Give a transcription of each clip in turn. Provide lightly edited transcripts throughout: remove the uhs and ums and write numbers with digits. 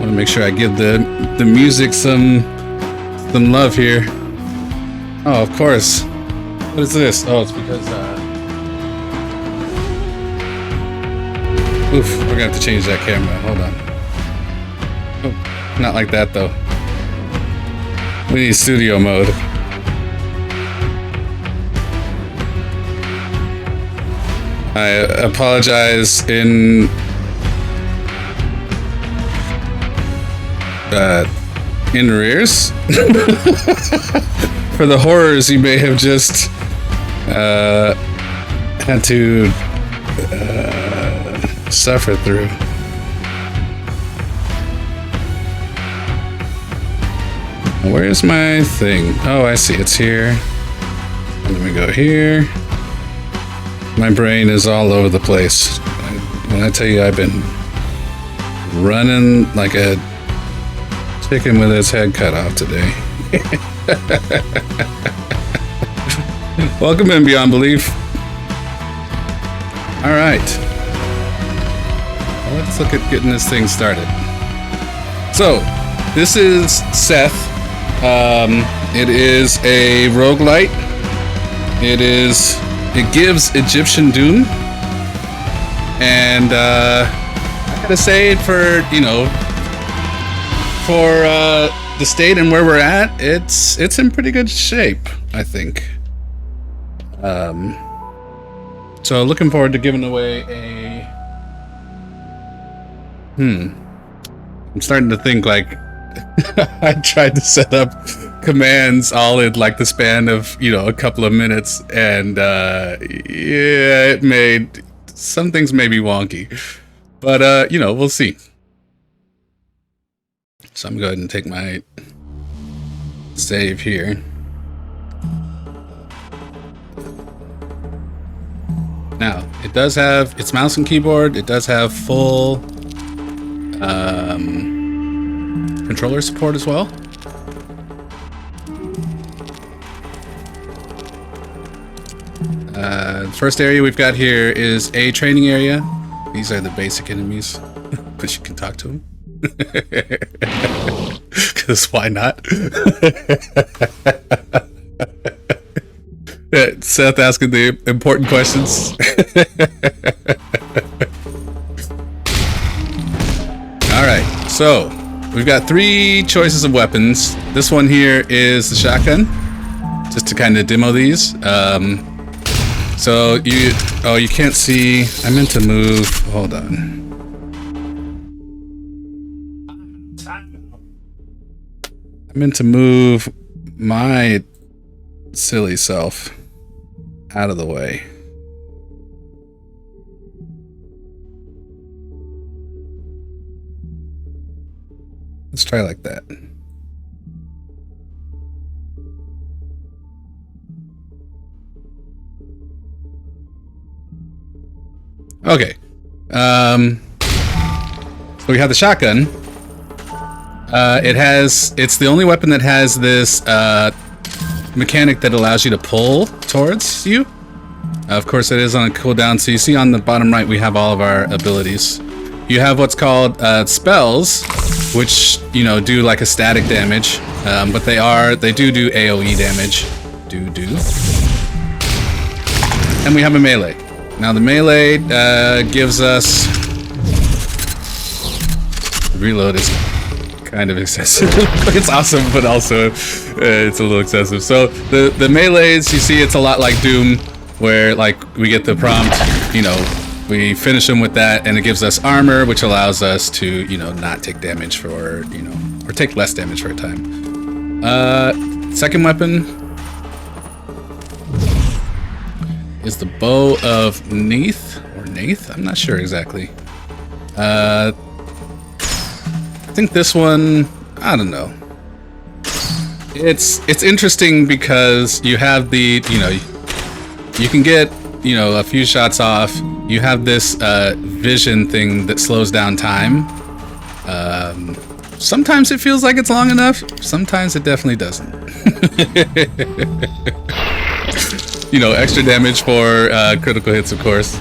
to make sure I give the music some love here. Oh, of course. What is this? Oh, it's because oof, we're gonna have to change that camera. Hold on. Oh, not like that though. We need studio mode. I apologize in arrears for the horrors you may have just had to suffer through. Where's my thing? Oh, I see. It's here. Let me go here. My brain is all over the place. When I tell you I've been running like a chicken with its head cut off today. Welcome in Beyond Belief. All right. Well, let's look at getting this thing started. So, this is Seth. It is a roguelite. It gives Egyptian Doom. And I gotta say, for the state and where we're at, it's in pretty good shape, I think. So looking forward to giving away a I'm starting to think like I tried to set up commands all in like the span of a couple of minutes, and yeah, it made some things maybe wonky, but we'll see. So I'm going to go ahead and take my save here. Now, it does have its mouse and keyboard. It does have full controller support as well. The first area we've got here is a training area. These are the basic enemies, but you can talk to them. Because why not? Seth asking the important questions. Alright, so we've got 3 choices of weapons. This one here is the shotgun, just to kind of demo these. So you can't see. I meant to move. Hold on. I meant to move my silly self out of the way. Let's try like that. Okay. So we have the shotgun. It's the only weapon that has this mechanic that allows you to pull towards you. Of course, it is on a cooldown. So you see on the bottom right, we have all of our abilities. You have what's called spells, which do like a static damage, but they do AOE damage. And we have a melee. Now the melee gives us reload is kind of excessive. It's awesome, but also it's a little excessive. So the melees, you see, it's a lot like Doom, where like we get the prompt, we finish them with that, and it gives us armor, which allows us to not take damage for or take less damage for a time. Second weapon is the bow of Nath, I'm not sure exactly. I think this one, I don't know. It's interesting because you have the, you can get, a few shots off. You have this vision thing that slows down time. Sometimes it feels like it's long enough. Sometimes it definitely doesn't. Extra damage for critical hits, of course.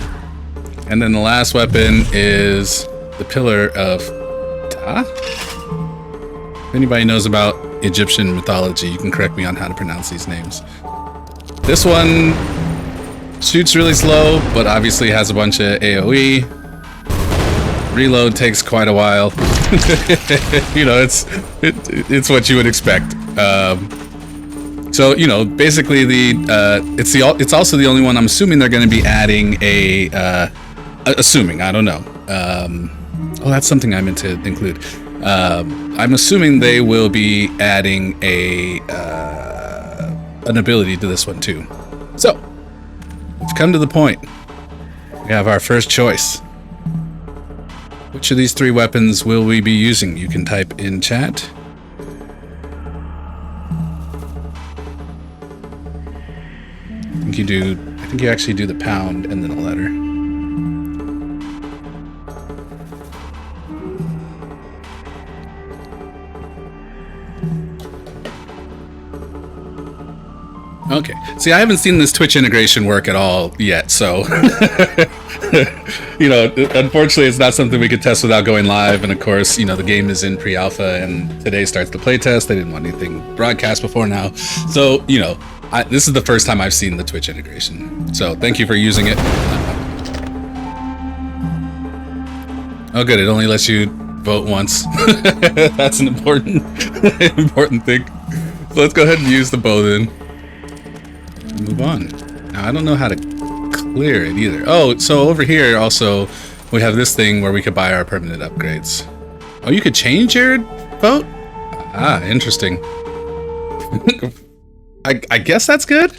And then the last weapon is the Pillar of Ta. If anybody knows about Egyptian mythology, you can correct me on how to pronounce these names. This one shoots really slow, but obviously has a bunch of AoE. Reload takes quite a while. You know, it's what you would expect. So, you know, basically it's also the only one. I'm assuming they're going to be adding assuming, I don't know. Oh, that's something I meant to include. I'm assuming they will be adding an ability to this one too. So, we've come to the point. We have our first choice. Which of these 3 weapons will we be using? You can type in chat. I think you actually do the pound and then a letter. Okay. See, I haven't seen this Twitch integration work at all yet, so you know, unfortunately, it's not something we could test without going live. And of course, you know, the game is in pre-alpha, and today starts the playtest. They didn't want anything broadcast before now, so you know, this is the first time I've seen the Twitch integration. So thank you for using it. Oh, good. It only lets you vote once. That's an important thing. So let's go ahead and use the bow then. Move on. Now I don't know how to clear it either. Oh, so over here also we have this thing where we could buy our permanent upgrades. Oh, you could change your vote? Ah, interesting. I guess that's good.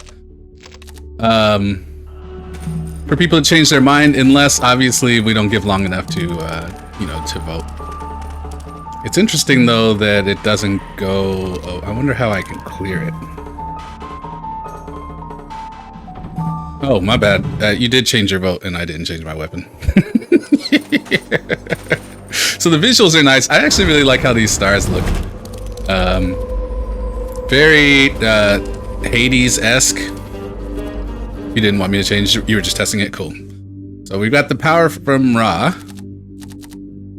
For people to change their mind, unless obviously we don't give long enough to you know, to vote. It's interesting though that it doesn't go. Oh, I wonder how I can clear it. Oh, my bad. You did change your vote, and I didn't change my weapon. So the visuals are nice. I actually really like how these stars look. Very Hades-esque. You didn't want me to change. You were just testing it. Cool. So we've got the power from Ra.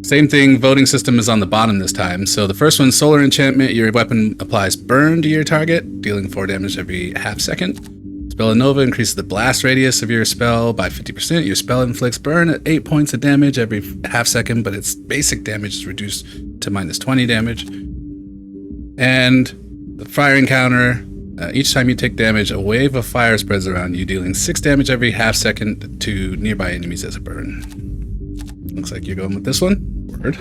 Same thing. Voting system is on the bottom this time. So the first one, solar enchantment. Your weapon applies burn to your target, dealing 4 damage every half second. Spell Nova increases the blast radius of your spell by 50%. Your spell inflicts burn at 8 points of damage every half second, but its basic damage is reduced to -20 damage. And the firing counter, each time you take damage, a wave of fire spreads around you, dealing 6 damage every half second to nearby enemies as a burn. Looks like you're going with this one. Word.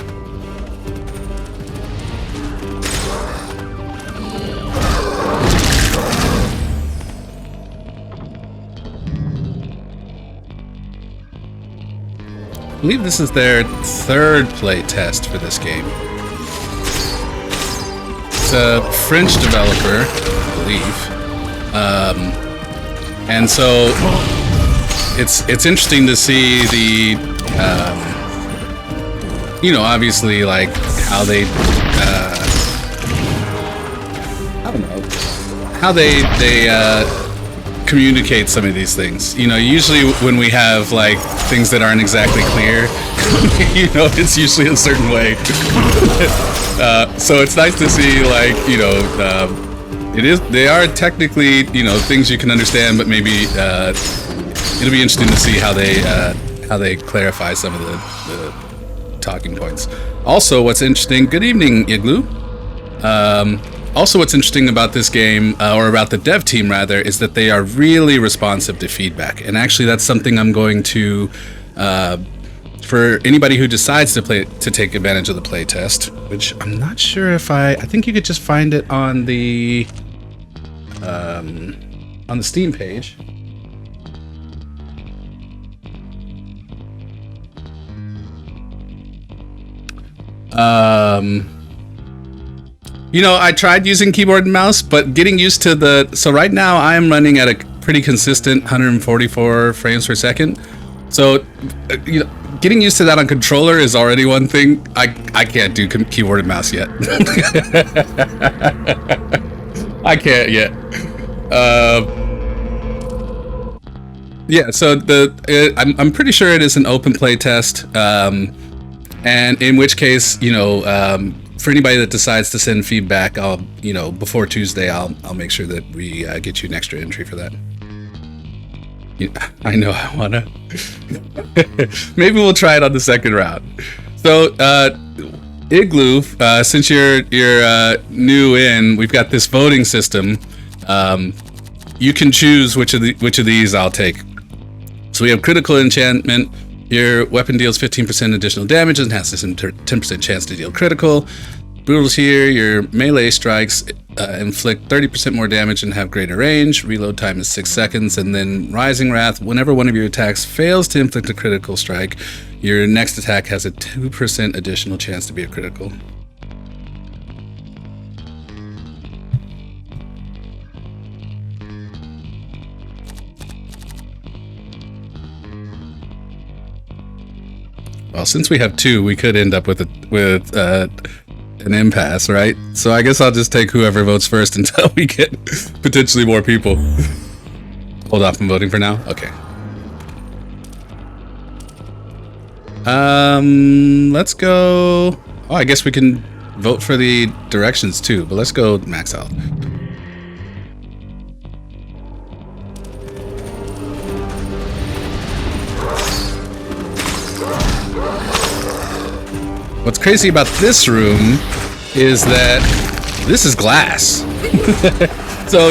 I believe this is their 3rd play test for this game. It's a French developer, I believe, and so it's interesting to see the, you know, obviously like how they, I don't know, how they communicate some of these things. You know, usually when we have like things that aren't exactly clear, you know, it's usually a certain way. So it's nice to see, like, you know, they are technically, you know, things you can understand, but maybe it'll be interesting to see how they clarify some of the talking points. Also, what's interesting, good evening, Igloo. Also, what's interesting about this game, or about the dev team rather, is that they are really responsive to feedback. And actually, that's something I'm going to, for anybody who decides to take advantage of the playtest, which I'm not sure if I think you could just find it on the Steam page. You know, I tried using keyboard and mouse, but getting used to so right now I am running at a pretty consistent 144 frames per second. So, you know, getting used to that on controller is already one thing. I can't do keyboard and mouse yet. I can't yet. Yeah, so I'm pretty sure it is an open play test. And in which case, you know, for anybody that decides to send feedback, I'll, you know, before Tuesday, I'll make sure that we get you an extra entry for that. I know I wanna. Maybe we'll try it on the second round. So, Igloo, since you're new in, we've got this voting system. You can choose which of these I'll take. So we have critical enchantment. Your weapon deals 15% additional damage and has a 10% chance to deal critical. Brutal here, your melee strikes inflict 30% more damage and have greater range. Reload time is 6 seconds. And then Rising Wrath, whenever one of your attacks fails to inflict a critical strike, your next attack has a 2% additional chance to be a critical. Well, since we have 2, we could end up with an impasse, right? So I guess I'll just take whoever votes first until we get potentially more people. Hold off on voting for now? Okay. Let's go... Oh, I guess we can vote for the directions too, but let's go max out. What's crazy about this room is that this is glass. So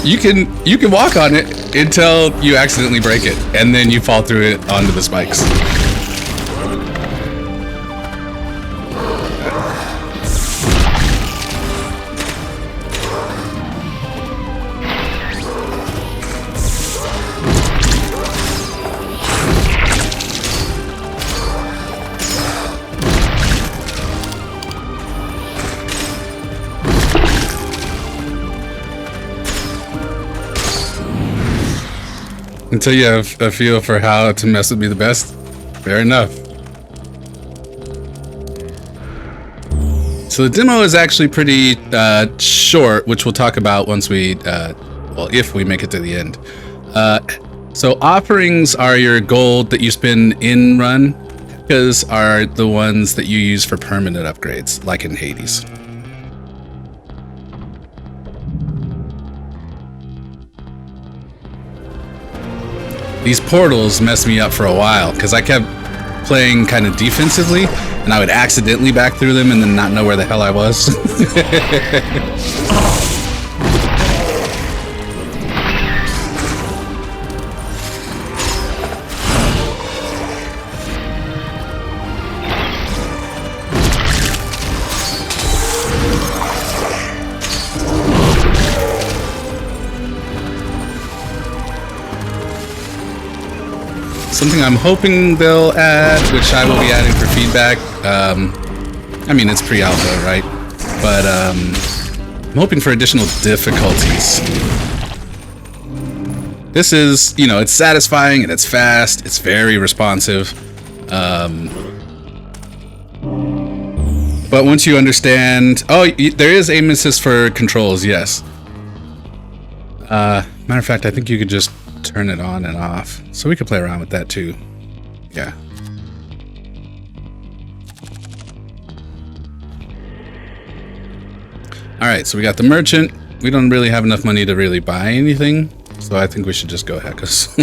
you can walk on it until you accidentally break it, and then you fall through it onto the spikes. Until you have a feel for how to mess with me the best, fair enough. So the demo is actually pretty short, which we'll talk about once we, well, if we make it to the end. So offerings are your gold that you spend in run, because are the ones that you use for permanent upgrades, like in Hades. These portals messed me up for a while because I kept playing kind of defensively and I would accidentally back through them and then not know where the hell I was. Something I'm hoping they'll add, which I will be adding for feedback. I mean, it's pre-alpha, right? But I'm hoping for additional difficulties. This is, you know, it's satisfying and it's fast. It's very responsive. But once you understand... Oh, there is aim assist for controls, yes. Matter of fact, I think you could just turn it on and off. So we could play around with that too. Yeah. Alright, so we got the merchant. We don't really have enough money to really buy anything. So I think we should just go heck us.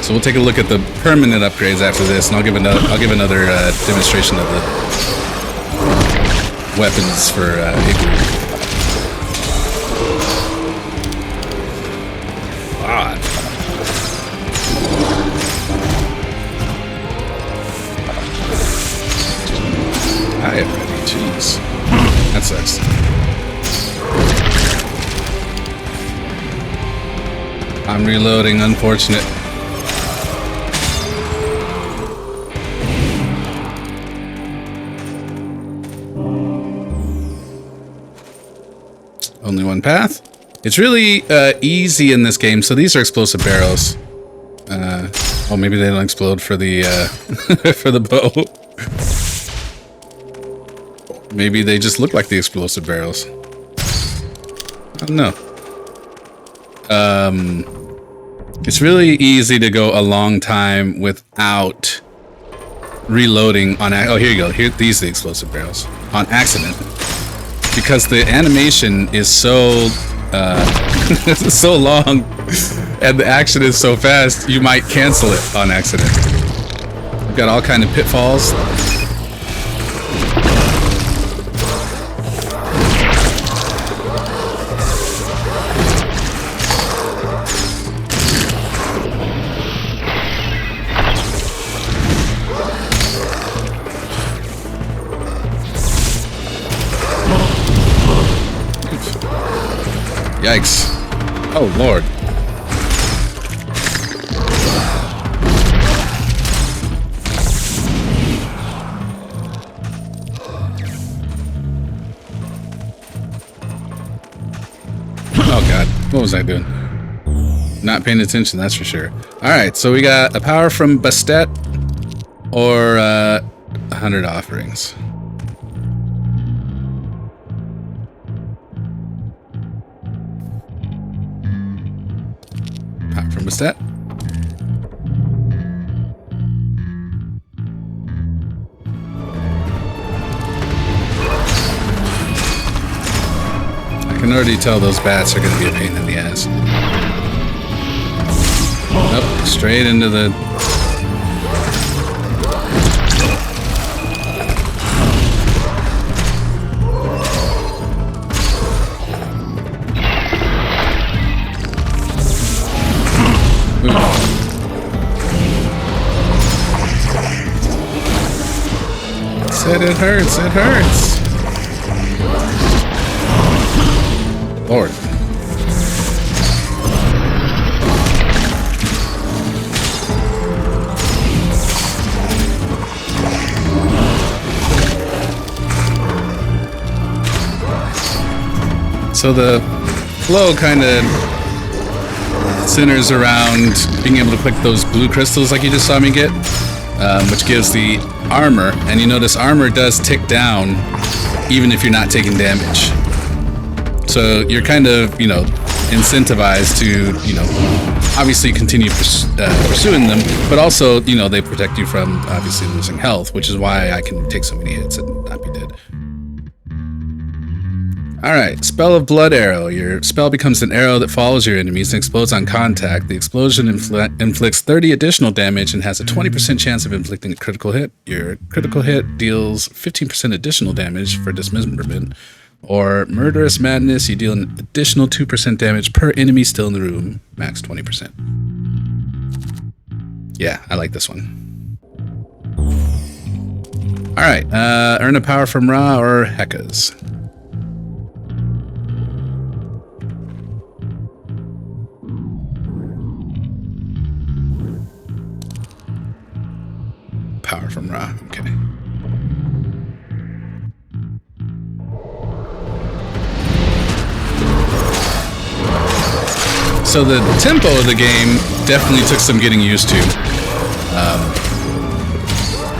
So we'll take a look at the permanent upgrades after this, and I'll give another demonstration of the weapons for Igloo. God. I am ready. Jeez, that sucks. I'm reloading. Unfortunate. Only one path. It's really easy in this game. So these are explosive barrels. Well, maybe they don't explode for the for the bow. Maybe they just look like the explosive barrels. I don't know. It's really easy to go a long time without reloading on. Oh, here you go. Here, these are the explosive barrels on accident, because the animation is so so long and the action is so fast. You might cancel it on accident. We've got all kind of pitfalls. Yikes. Oh, Lord. Oh, God. What was I doing? Not paying attention, that's for sure. Alright, so we got a power from Bastet or 100 offerings. From Bastet. I can already tell those bats are going to be a pain in the ass. Nope, straight into the... Said it hurts, it hurts. Lord. So the flow kind of centers around being able to click those blue crystals like you just saw me get, which gives the armor, and you notice armor does tick down even if you're not taking damage. So you're kind of, you know, incentivized to, you know, obviously continue pursuing them, but also, you know, they protect you from obviously losing health, which is why I can take so many hits and not be dead. Alright, Spell of Blood Arrow. Your spell becomes an arrow that follows your enemies and explodes on contact. The explosion inflicts 30 additional damage and has a 20% chance of inflicting a critical hit. Your critical hit deals 15% additional damage for dismemberment. Or Murderous Madness, you deal an additional 2% damage per enemy still in the room. Max 20%. Yeah, I like this one. Alright, earn a power from Ra or Hekka's. Power from Ra, okay. So the tempo of the game definitely took some getting used to.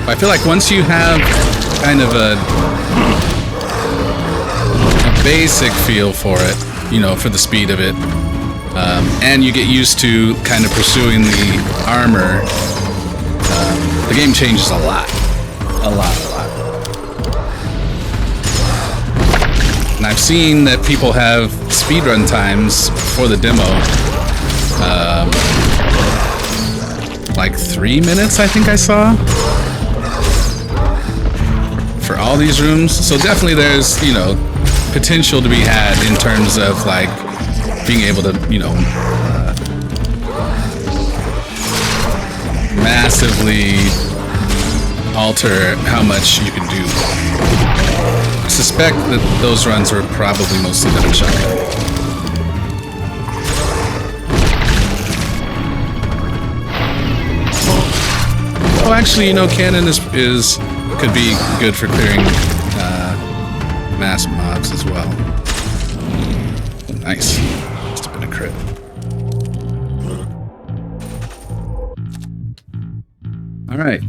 I feel like once you have kind of a basic feel for it, you know, for the speed of it, and you get used to kind of pursuing the armor, the game changes a lot. And I've seen that people have speedrun times for the demo, like 3 minutes, I think I saw, for all these rooms. So definitely there's, you know, potential to be had in terms of like being able to, you know, massively alter how much you can do. I suspect that those runs were probably mostly done in shotgun. Oh, actually, you know, cannon is could be good for clearing mass mobs as well. Nice. Must have been a crit. Alright.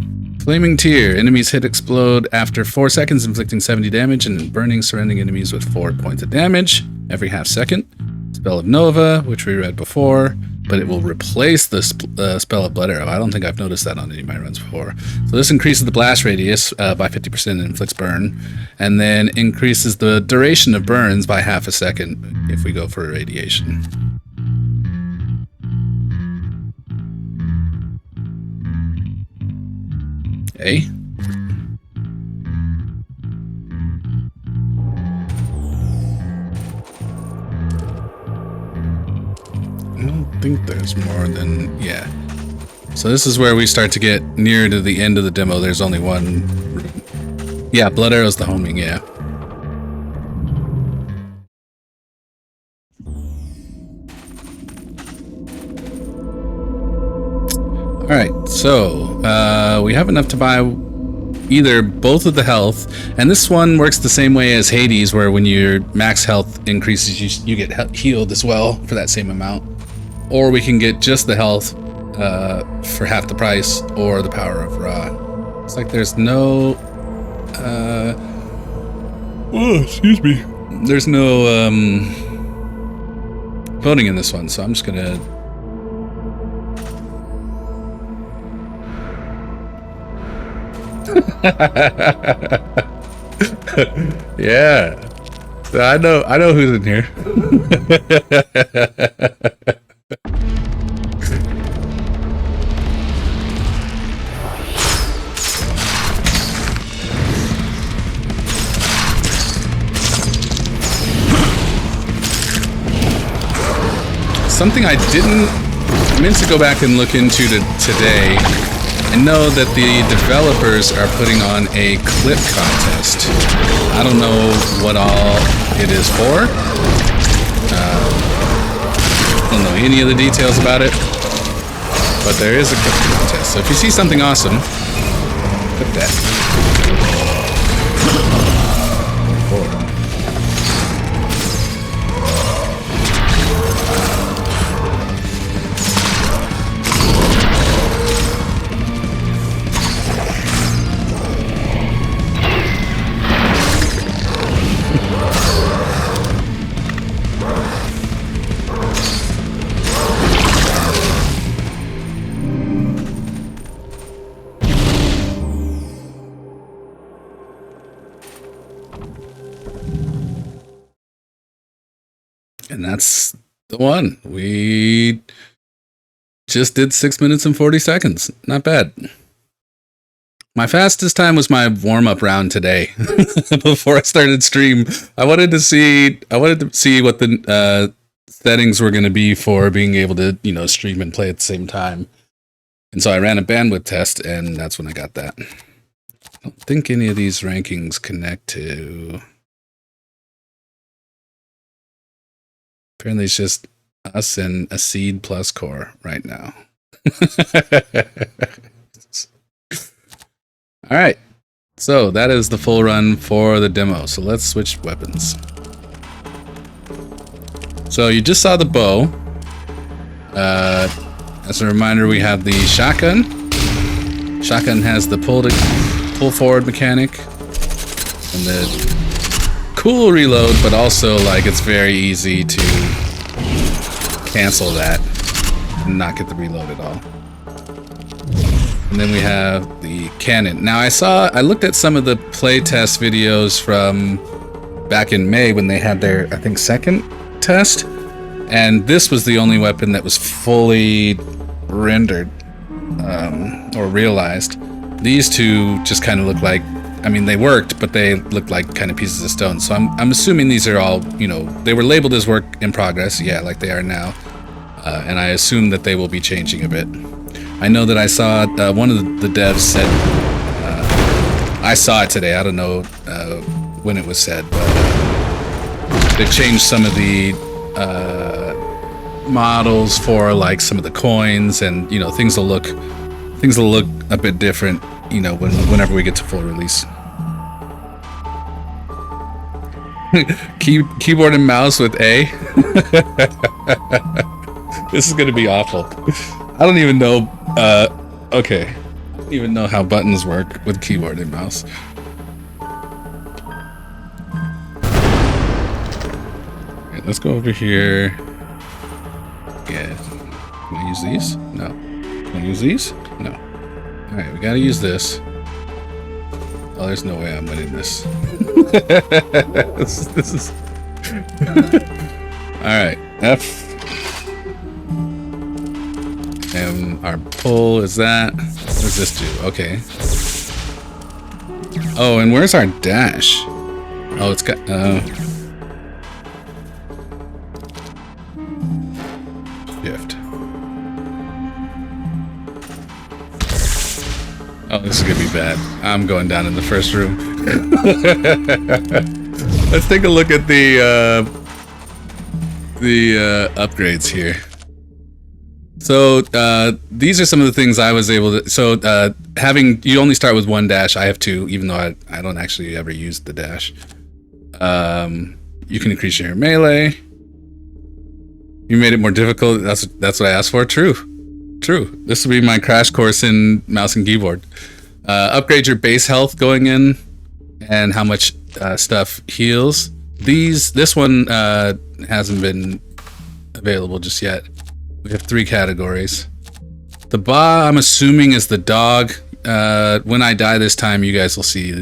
Flaming Tear. Enemies hit explode after 4 seconds, inflicting 70 damage, and burning surrounding enemies with 4 points of damage every half second. Spell of Nova, which we read before, but it will replace the Spell of Blood Arrow. I don't think I've noticed that on any of my runs before. So this increases the blast radius by 50% and inflicts burn, and then increases the duration of burns by half a second if we go for irradiation. Okay. I don't think there's more than, yeah. So this is where we start to get near to the end of the demo. There's only one room. Yeah, Blood Arrow's the homing, yeah. Alright, so we have enough to buy either both of the health, and this one works the same way as Hades, where when your max health increases, you get healed as well for that same amount. Or we can get just the health for half the price, or the power of Ra. It's like there's no... oh, excuse me. There's no voting in this one, so I'm just gonna... Yeah, I know who's in here. Something I meant to go back and look into today. I know that the developers are putting on a clip contest. I don't know what all it is for. I don't know any of the details about it, but there is a clip contest. So if you see something awesome, clip that. And that's the one. We just did 6 minutes and 40 seconds. Not bad. My fastest time was my warm-up round today. Before I started stream, I wanted to see what the settings were going to be for being able to, stream and play at the same time. And so I ran a bandwidth test, and that's when I got that. I don't think any of these rankings connect to... Apparently it's just us and a seed plus core right now. All right, so that is the full run for the demo. So let's switch weapons. So you just saw the bow. As a reminder, we have the shotgun. Shotgun has the pull forward mechanic and the cool reload, but also like it's very easy to cancel that and not get the reload at all. And then we have the cannon. Now I looked at some of the playtest videos from back in May when they had their, I think, second test, and this was the only weapon that was fully rendered or realized. These two just kind of look like, I mean, they worked, but they looked like kind of pieces of stone. So I'm assuming these are all, they were labeled as work in progress, yeah, like they are now. And I assume that they will be changing a bit. I know that I saw one of the devs said, I saw it today, I don't know when it was said, but they changed some of the models for like some of the coins, and things will look a bit different, whenever we get to full release. Keyboard and mouse with A. This is gonna be awful. I don't even know. Okay, I don't even know how buttons work with keyboard and mouse. Okay, let's go over here. Yeah. Can I use these? No. Can I use these? No. Alright, we gotta use this. Oh, there's no way I'm winning this. This is... Alright, F. And our pull is that. What does this do? Okay. Oh, and where's our dash? Oh, it's got... Shift. Oh, this is gonna be bad. I'm going down in the first room. Let's take a look at the upgrades here. So these are some of the things I was able to. So you only start with one dash. I have two, even though I don't actually ever use the dash. You can increase your melee. You made it more difficult. That's what I asked for. True. This will be my crash course in mouse and keyboard. Upgrade your base health going in, and how much stuff heals. This one hasn't been available just yet. We have 3 categories. The ba, I'm assuming, is the dog. When I die this time, you guys will see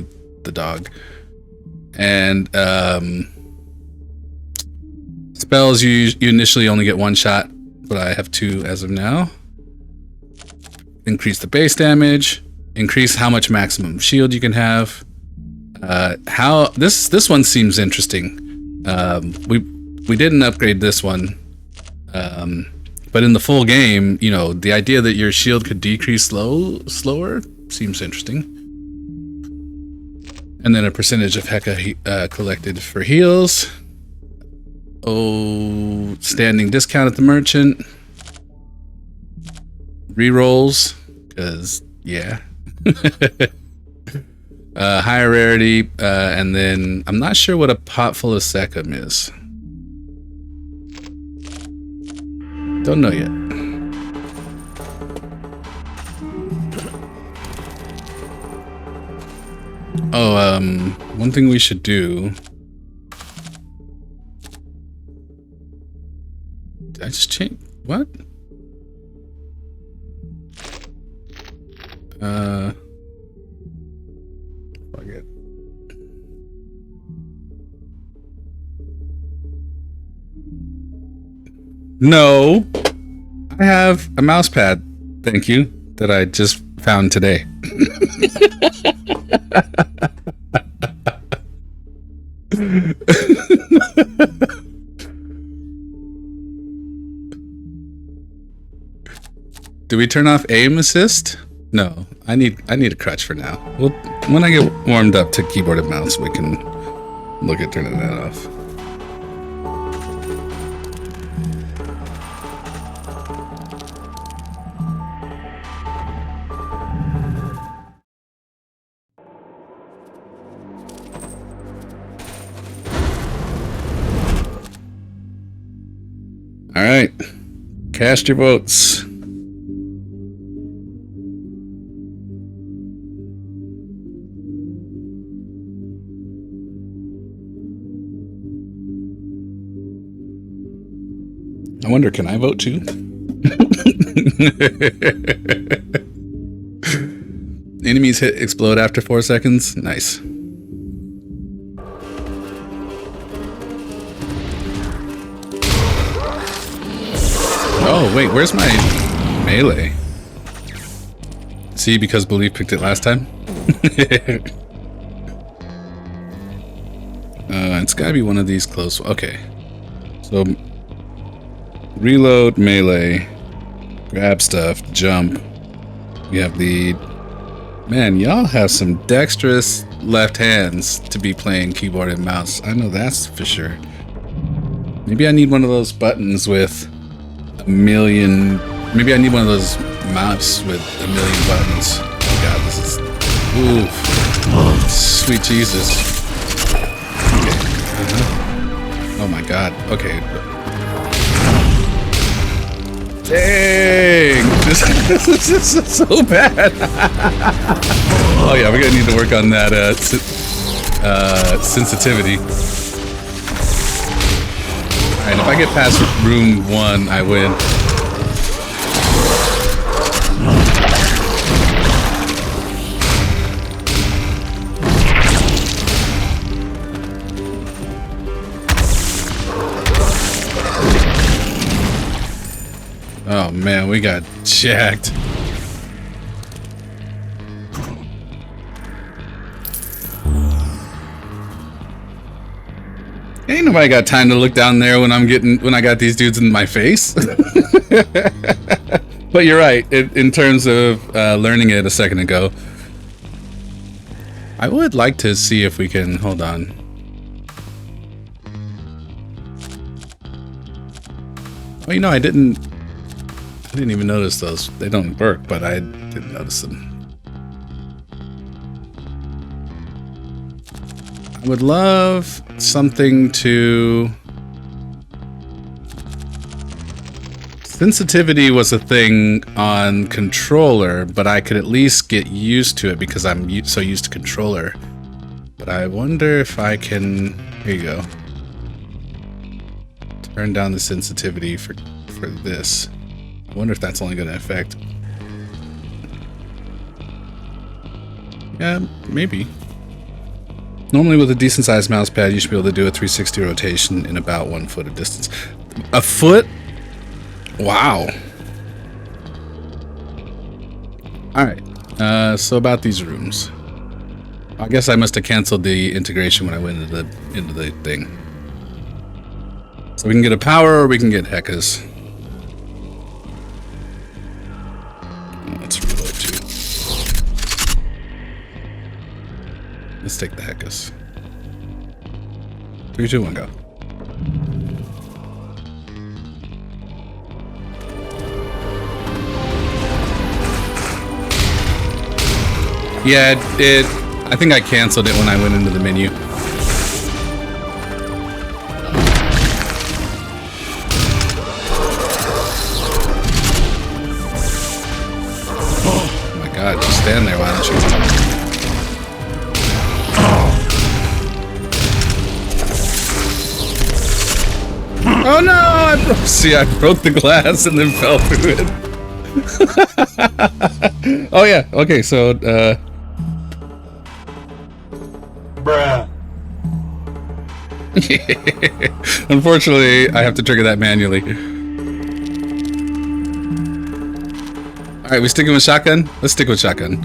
the dog. And spells, you initially only get 1 shot, but I have 2 as of now. Increase the base damage. Increase how much maximum shield you can have. This one seems interesting. We didn't upgrade this one. But in the full game, you know, the idea that your shield could decrease slower seems interesting. And then a percentage of Heka collected for heals. Oh, standing discount at the merchant. Rerolls, because yeah. Higher rarity, and then I'm not sure what a pot full of Secum is. Don't know yet. Oh, one thing we should do. Did I just change? What? Fuck it. No, I have a mouse pad. Thank you. That I just found today. Do we turn off aim assist? No, I need a crutch for now. Well, when I get warmed up to keyboard and mouse, we can look at turning that off. All right, cast your votes. I wonder, can I vote too? Enemies hit explode after 4 seconds. Nice. Oh, wait, where's my melee? See, because Belief picked it last time? It's gotta be one of these close. Okay. So, reload, melee, grab stuff, jump. We have the... Man, y'all have some dexterous left hands to be playing keyboard and mouse. I know that's for sure. Maybe I need one of those buttons with a million... Maybe I need one of those mouse with a million buttons. Oh god, this is... Ooh. Sweet Jesus. Okay. Oh my god. Okay. Dang! This is so bad. Oh yeah, we're gonna need to work on that sensitivity. Alright, if I get past room 1, I win. man, we got jacked. Ain't nobody got time to look down there when I got these dudes in my face. But you're right, in terms of learning it a second ago. I would like to see if we can, hold on. Oh, you know, I didn't even notice those. They don't work, but I didn't notice them. I would love something to... Sensitivity was a thing on controller, but I could at least get used to it because I'm so used to controller. But I wonder if I can... Here you go. Turn down the sensitivity for this. I wonder if that's only going to affect... Yeah, maybe. Normally with a decent sized mouse pad, you should be able to do a 360 rotation in about 1 foot of distance. A foot? Wow. Alright. So about these rooms. I guess I must have canceled the integration when I went into the thing. So we can get a power or we can get Hekkas. Let's reload too. Let's take the Hekkas. 3, 2, 1, go. Yeah, I think I canceled it when I went into the menu. Oh my god, just stand there, why don't you? Oh no! I broke the glass and then fell through it. Oh yeah, okay, so Bruh. unfortunately, I have to trigger that manually. Alright, we sticking with shotgun? Let's stick with shotgun.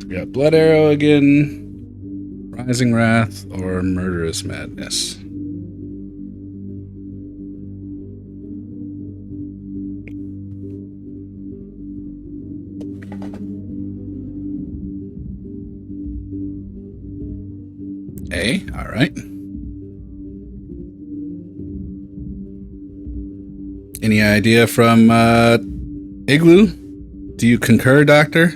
We got Blood Arrow again, Rising Wrath, or Murderous Madness. A, all right. Any idea from Igloo? Do you concur, Doctor?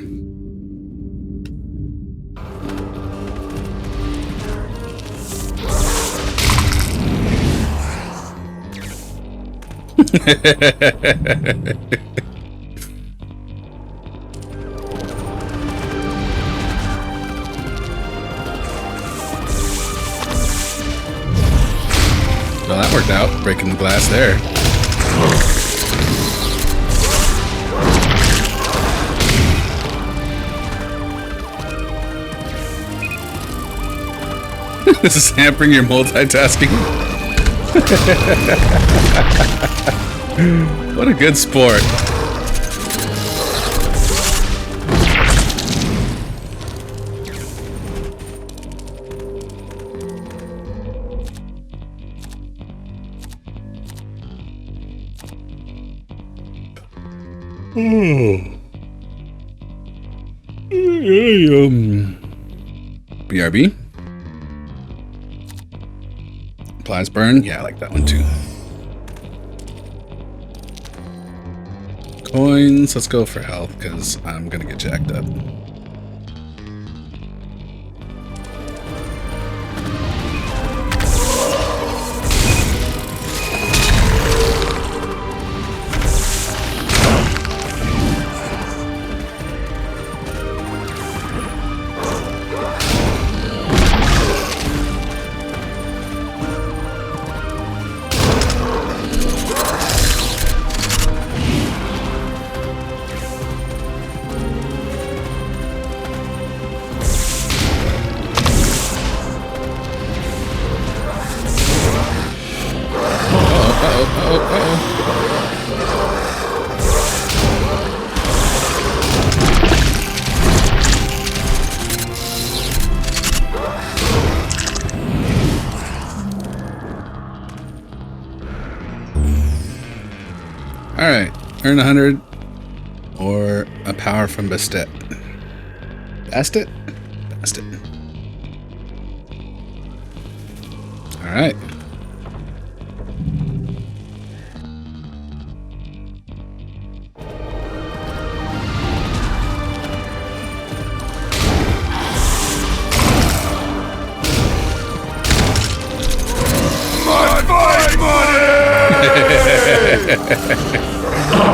Well, that worked out, breaking the glass there. This is hampering your multitasking. What a good sport. BRB. Applies burn. Yeah, I like that one too. Coins. Let's go for health because I'm gonna get jacked up. Alright, earn 100 or a power from Bastet. Bastet? Bastet. Alright.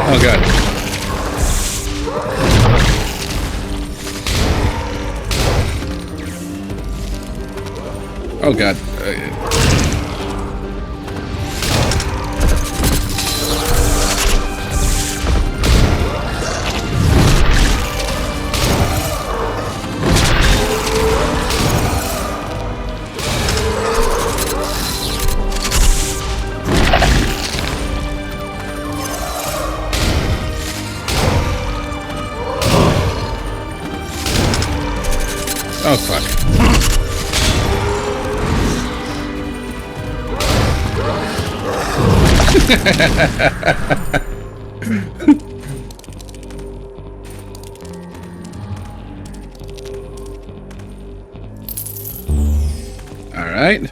Oh god. Oh god. Oh fuck. All right.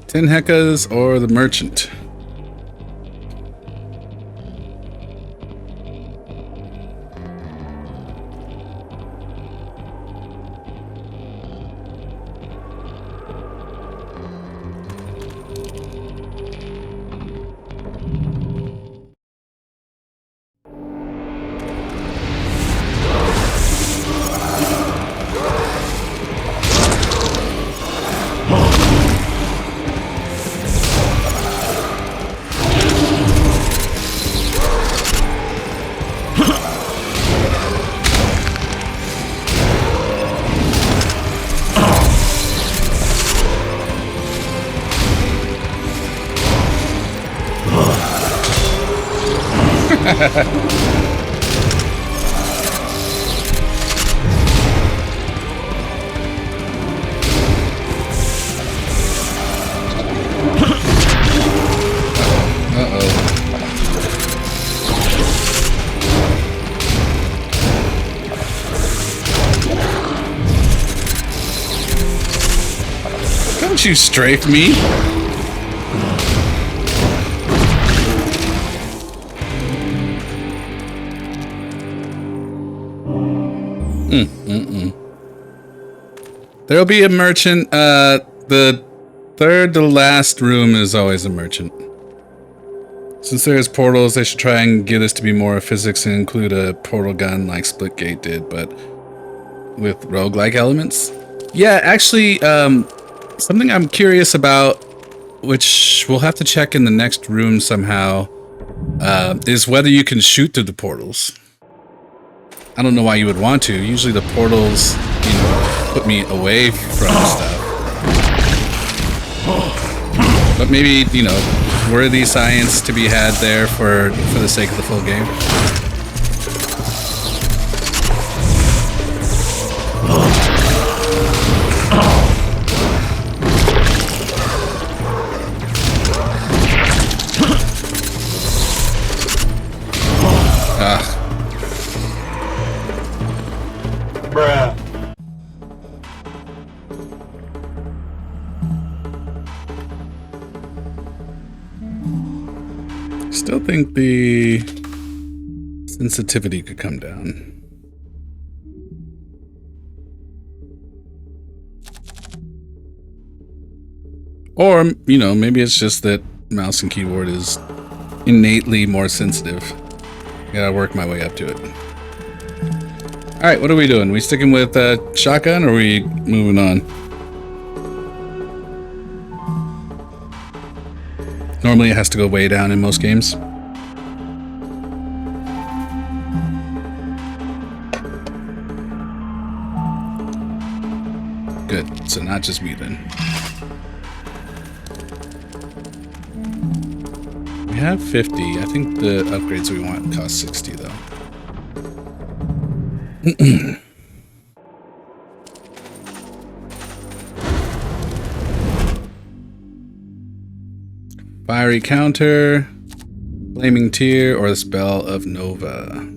10 Hekkas or the merchant. Don't you strafe me? There'll be a merchant. The third to last room is always a merchant. Since there's portals, they should try and get us to be more physics and include a portal gun like Splitgate did, but with roguelike elements. Yeah, actually, something I'm curious about, which we'll have to check in the next room somehow, is whether you can shoot through the portals. I don't know why you would want to. Usually the portals, you know, put me away from stuff. But maybe, you know, worthy science to be had there for the sake of the full game. Bruh. Still think the sensitivity could come down. Or, you know, maybe it's just that mouse and keyboard is innately more sensitive. Gotta work my way up to it. Alright, what are we doing? We sticking with shotgun or are we moving on? Normally it has to go way down in most games. Good, so not just me then. We have 50. I think the upgrades we want cost 60 though. Fiery counter. Flaming Tear or the Spell of Nova.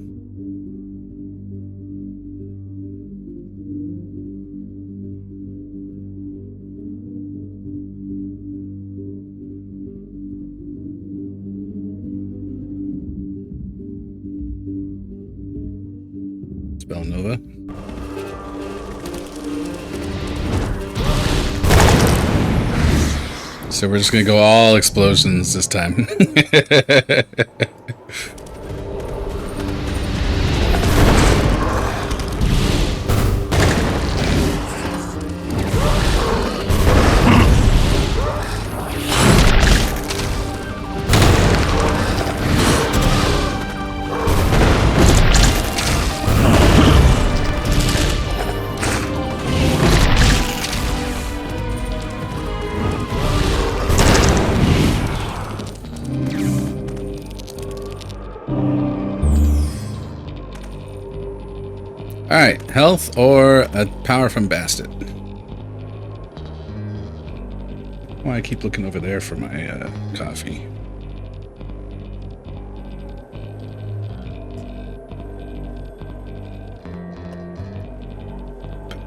Spell Nova. So we're just gonna go all explosions this time. Alright, health or a power from Bastet. Why I keep looking over there for my coffee.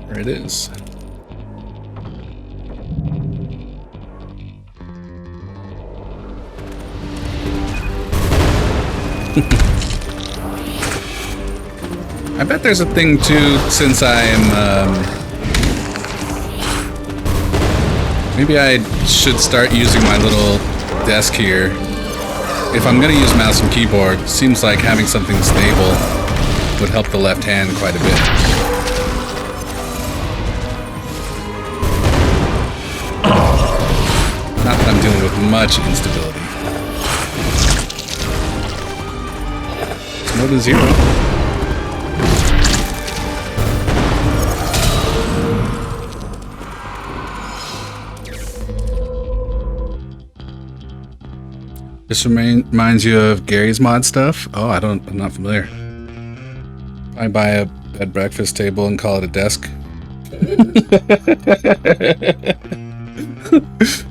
There it is. I bet there's a thing too, since I'm, maybe I should start using my little desk here. If I'm gonna use mouse and keyboard, seems like having something stable would help the left hand quite a bit. Not that I'm dealing with much instability. It's more than 0. This reminds you of Gary's mod stuff? Oh, I'm not familiar. I buy a bed breakfast table and call it a desk.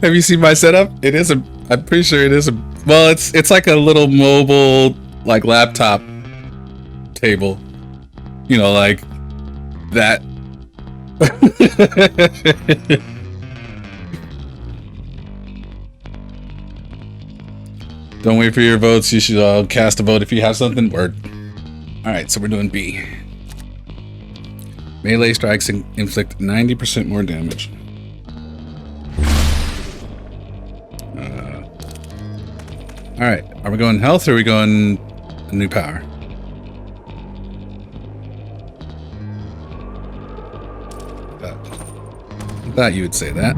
Have you seen my setup? It is I'm pretty sure it is well, it's like a little mobile, like, laptop table. You know, like that. Don't wait for your votes. You should cast a vote if you have something. Word. Alright, so we're doing B. Melee strikes inflict 90% more damage. Alright, are we going health or are we going a new power? I thought you would say that.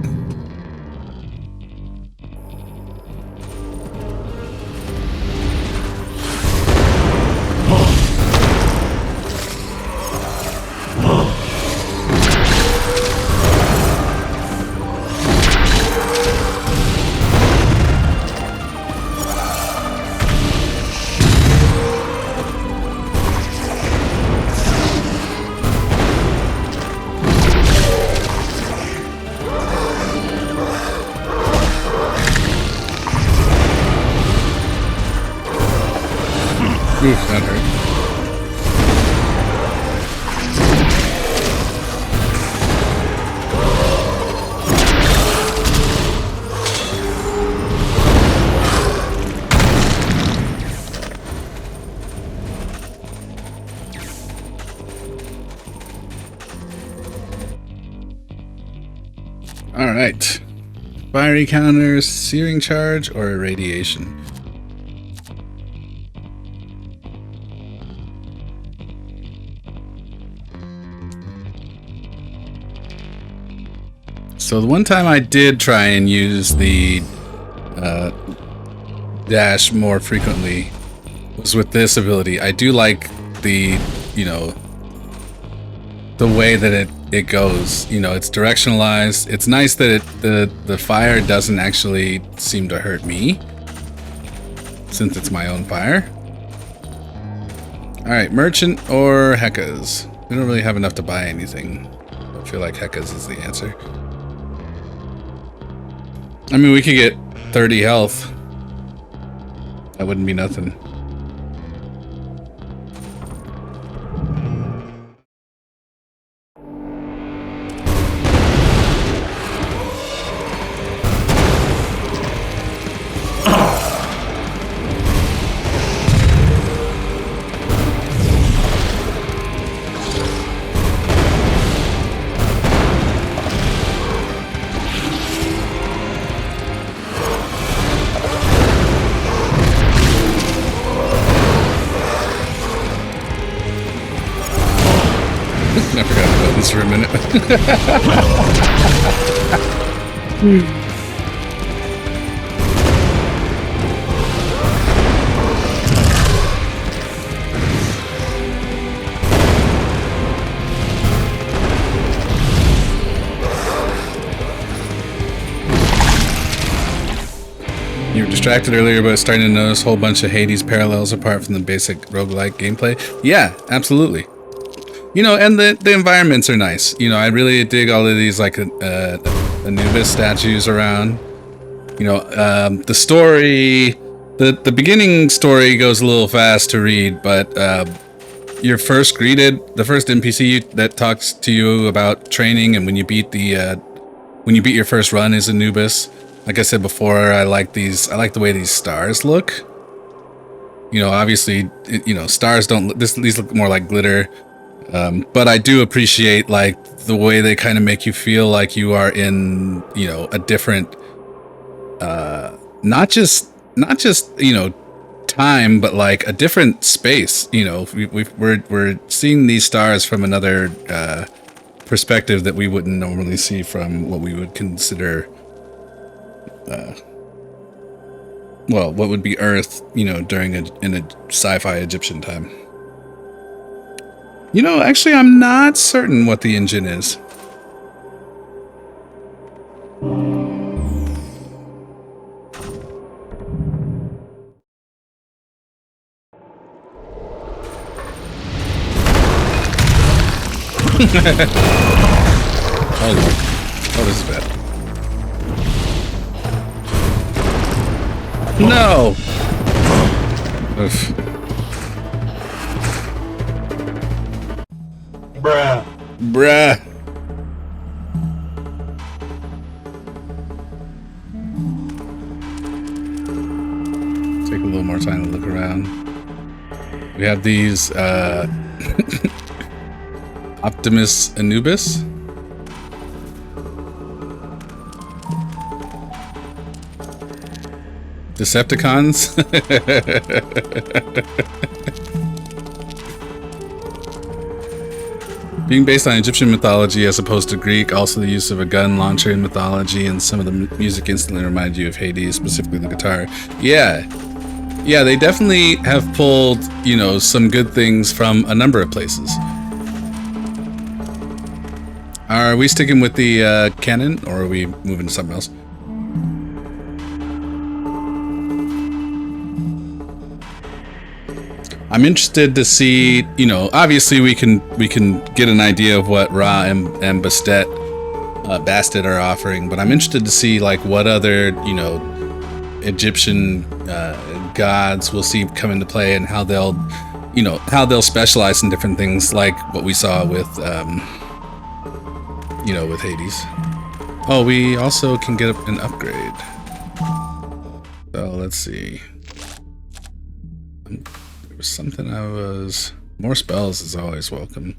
Oof, that hurt. All right. Fiery counters, searing charge, or irradiation. So the one time I did try and use the dash more frequently was with this ability. I do like the, you know, the way that it goes. You know, it's directionalized. It's nice that the fire doesn't actually seem to hurt me, since it's my own fire. All right, merchant or Hekkas. We don't really have enough to buy anything. I feel like Hekkas is the answer. I mean, we could get 30 health. That wouldn't be nothing. I forgot about this for a minute. You were distracted earlier, but starting to notice a whole bunch of Hades parallels apart from the basic roguelike gameplay. Yeah, absolutely. You know, and the environments are nice. You know, I really dig all of these, like, Anubis statues around. You know, the story... The beginning story goes a little fast to read, but you're first greeted... The first NPC that talks to you about training and when you beat your first run is Anubis. Like I said before, I like the way these stars look. You know, obviously, stars don't... These look more like glitter. But I do appreciate, like, the way they kind of make you feel like you are in, you know, a different, not just, you know, time, but like a different space. You know, we're seeing these stars from another, perspective that we wouldn't normally see from what we would consider, well, what would be Earth, you know, in a sci-fi Egyptian time. You know, actually, I'm not certain what the engine is. Oh, Lord. Oh, this is bad. No! Oof. Bruh. Bruh. Take a little more time to look around. We have these, Optimus Anubis. Decepticons. Being based on Egyptian mythology as opposed to Greek, also the use of a gun launcher in mythology, and some of the music instantly remind you of Hades, specifically the guitar. Yeah, they definitely have pulled, you know, some good things from a number of places. Are we sticking with the canon, or are we moving to something else? I'm interested to see, you know, obviously we can get an idea of what Ra and Bastet are offering, but I'm interested to see, like, what other, you know, Egyptian gods we'll see come into play, and how they'll specialize in different things, like what we saw with you know, with Hades. Oh, we also can get an upgrade. So let's see. There was something more spells is always welcome.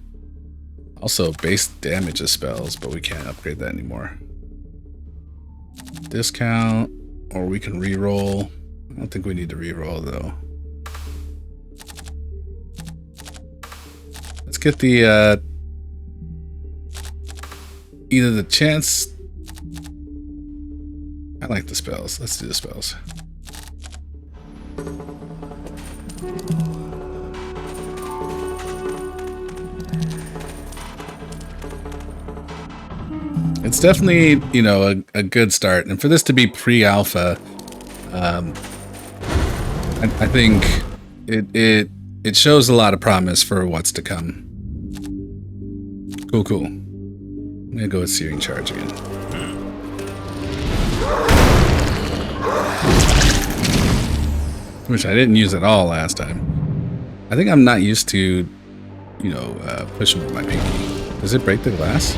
Also base damage of spells, but we can't upgrade that anymore. Discount, or we can reroll. I don't think we need to reroll though. Let's get the either the chance. I like the spells. Let's do the spells. It's definitely, you know, a good start, and for this to be pre-alpha, I think it shows a lot of promise for what's to come. Cool. I'm gonna go with Searing Charge again. which I didn't use at all last time. I think I'm not used to, you know, pushing with my pinky. Does it break the glass?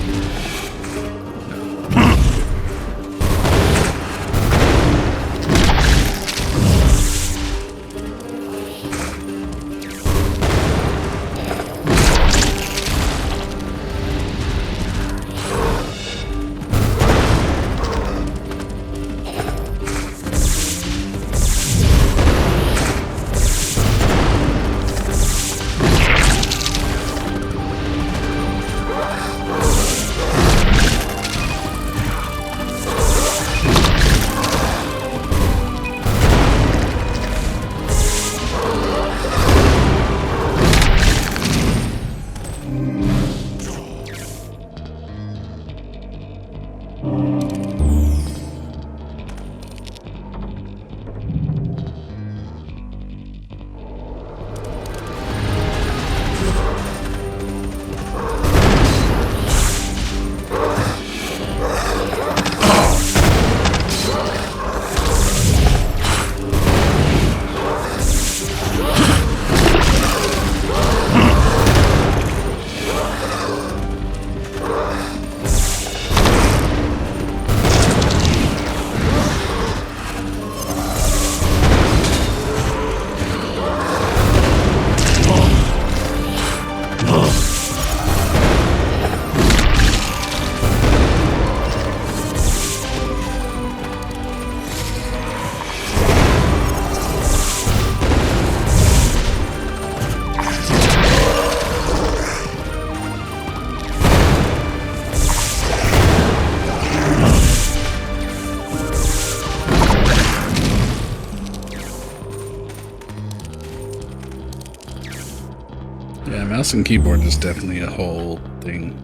Yeah, mouse and keyboard is definitely a whole thing.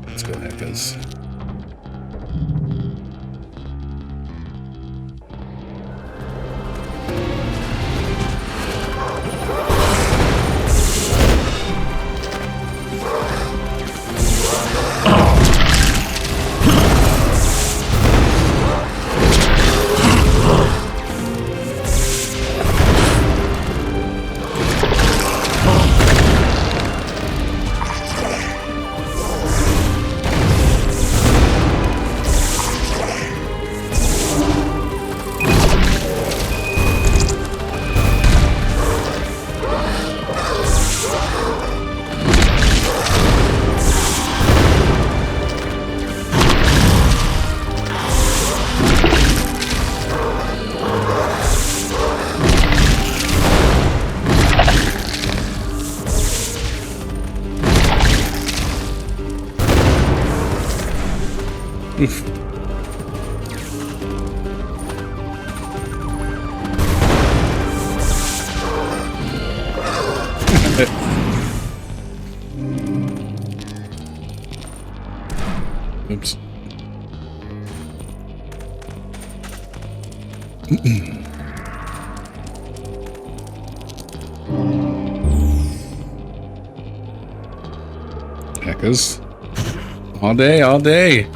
Let's go Heckas. Oof. Oops. Heckas. All day, all day.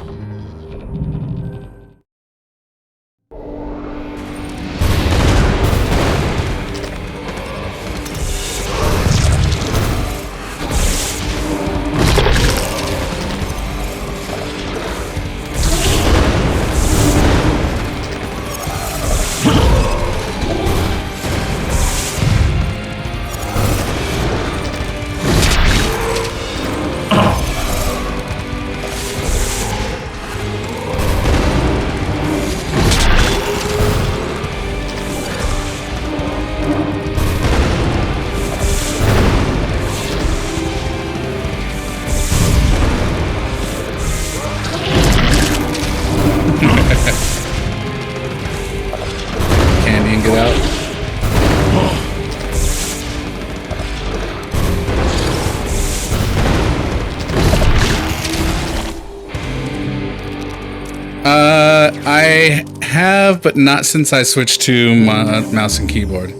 Candy and get out. I have, but not since I switched to my mouse and keyboard.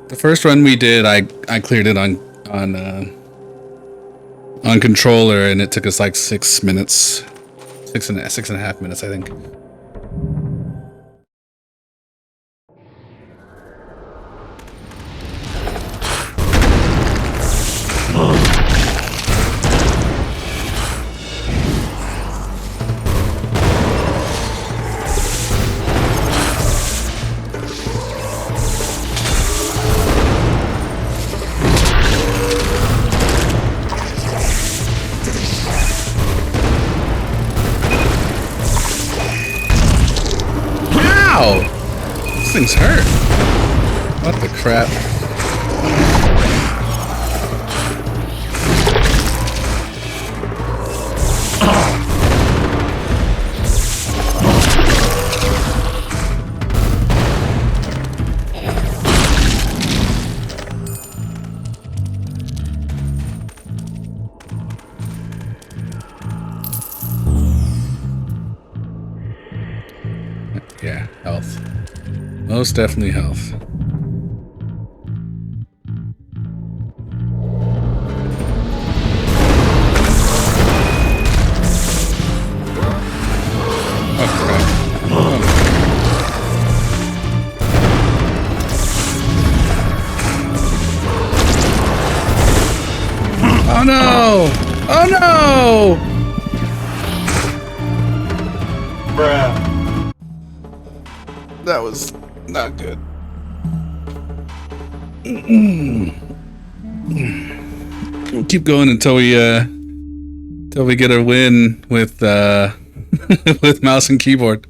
The first run we did, I cleared it on controller, and it took us like 6 minutes, six and a half minutes, I think. Ow! This thing's hurt. What the crap? Yeah, health. Most definitely health. Oh crap. Oh no! Oh no! Bruh. That was not good. We'll keep going until we get a win with with mouse and keyboard.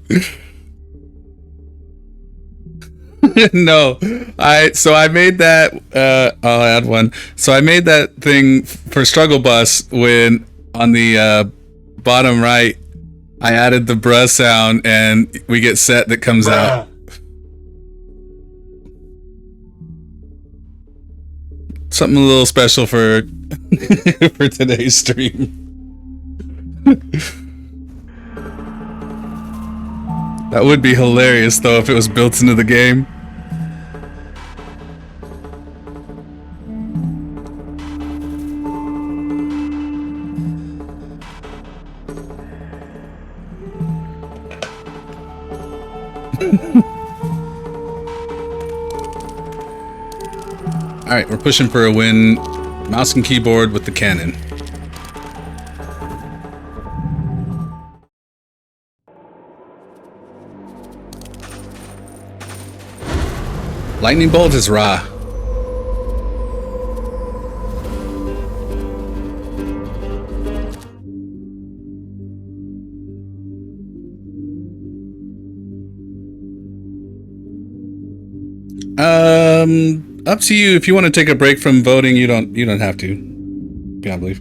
No, I made that. I'll add one. So I made that thing for Struggle Bus when on the bottom right I added the bruh sound and we get Seth that comes out. Something a little special for for today's stream. That would be hilarious though if it was built into the game. Alright, we're pushing for a win. Mouse and keyboard with the cannon. Lightning bolt is raw. Up to you. If you want to take a break from voting, you don't have to. I believe.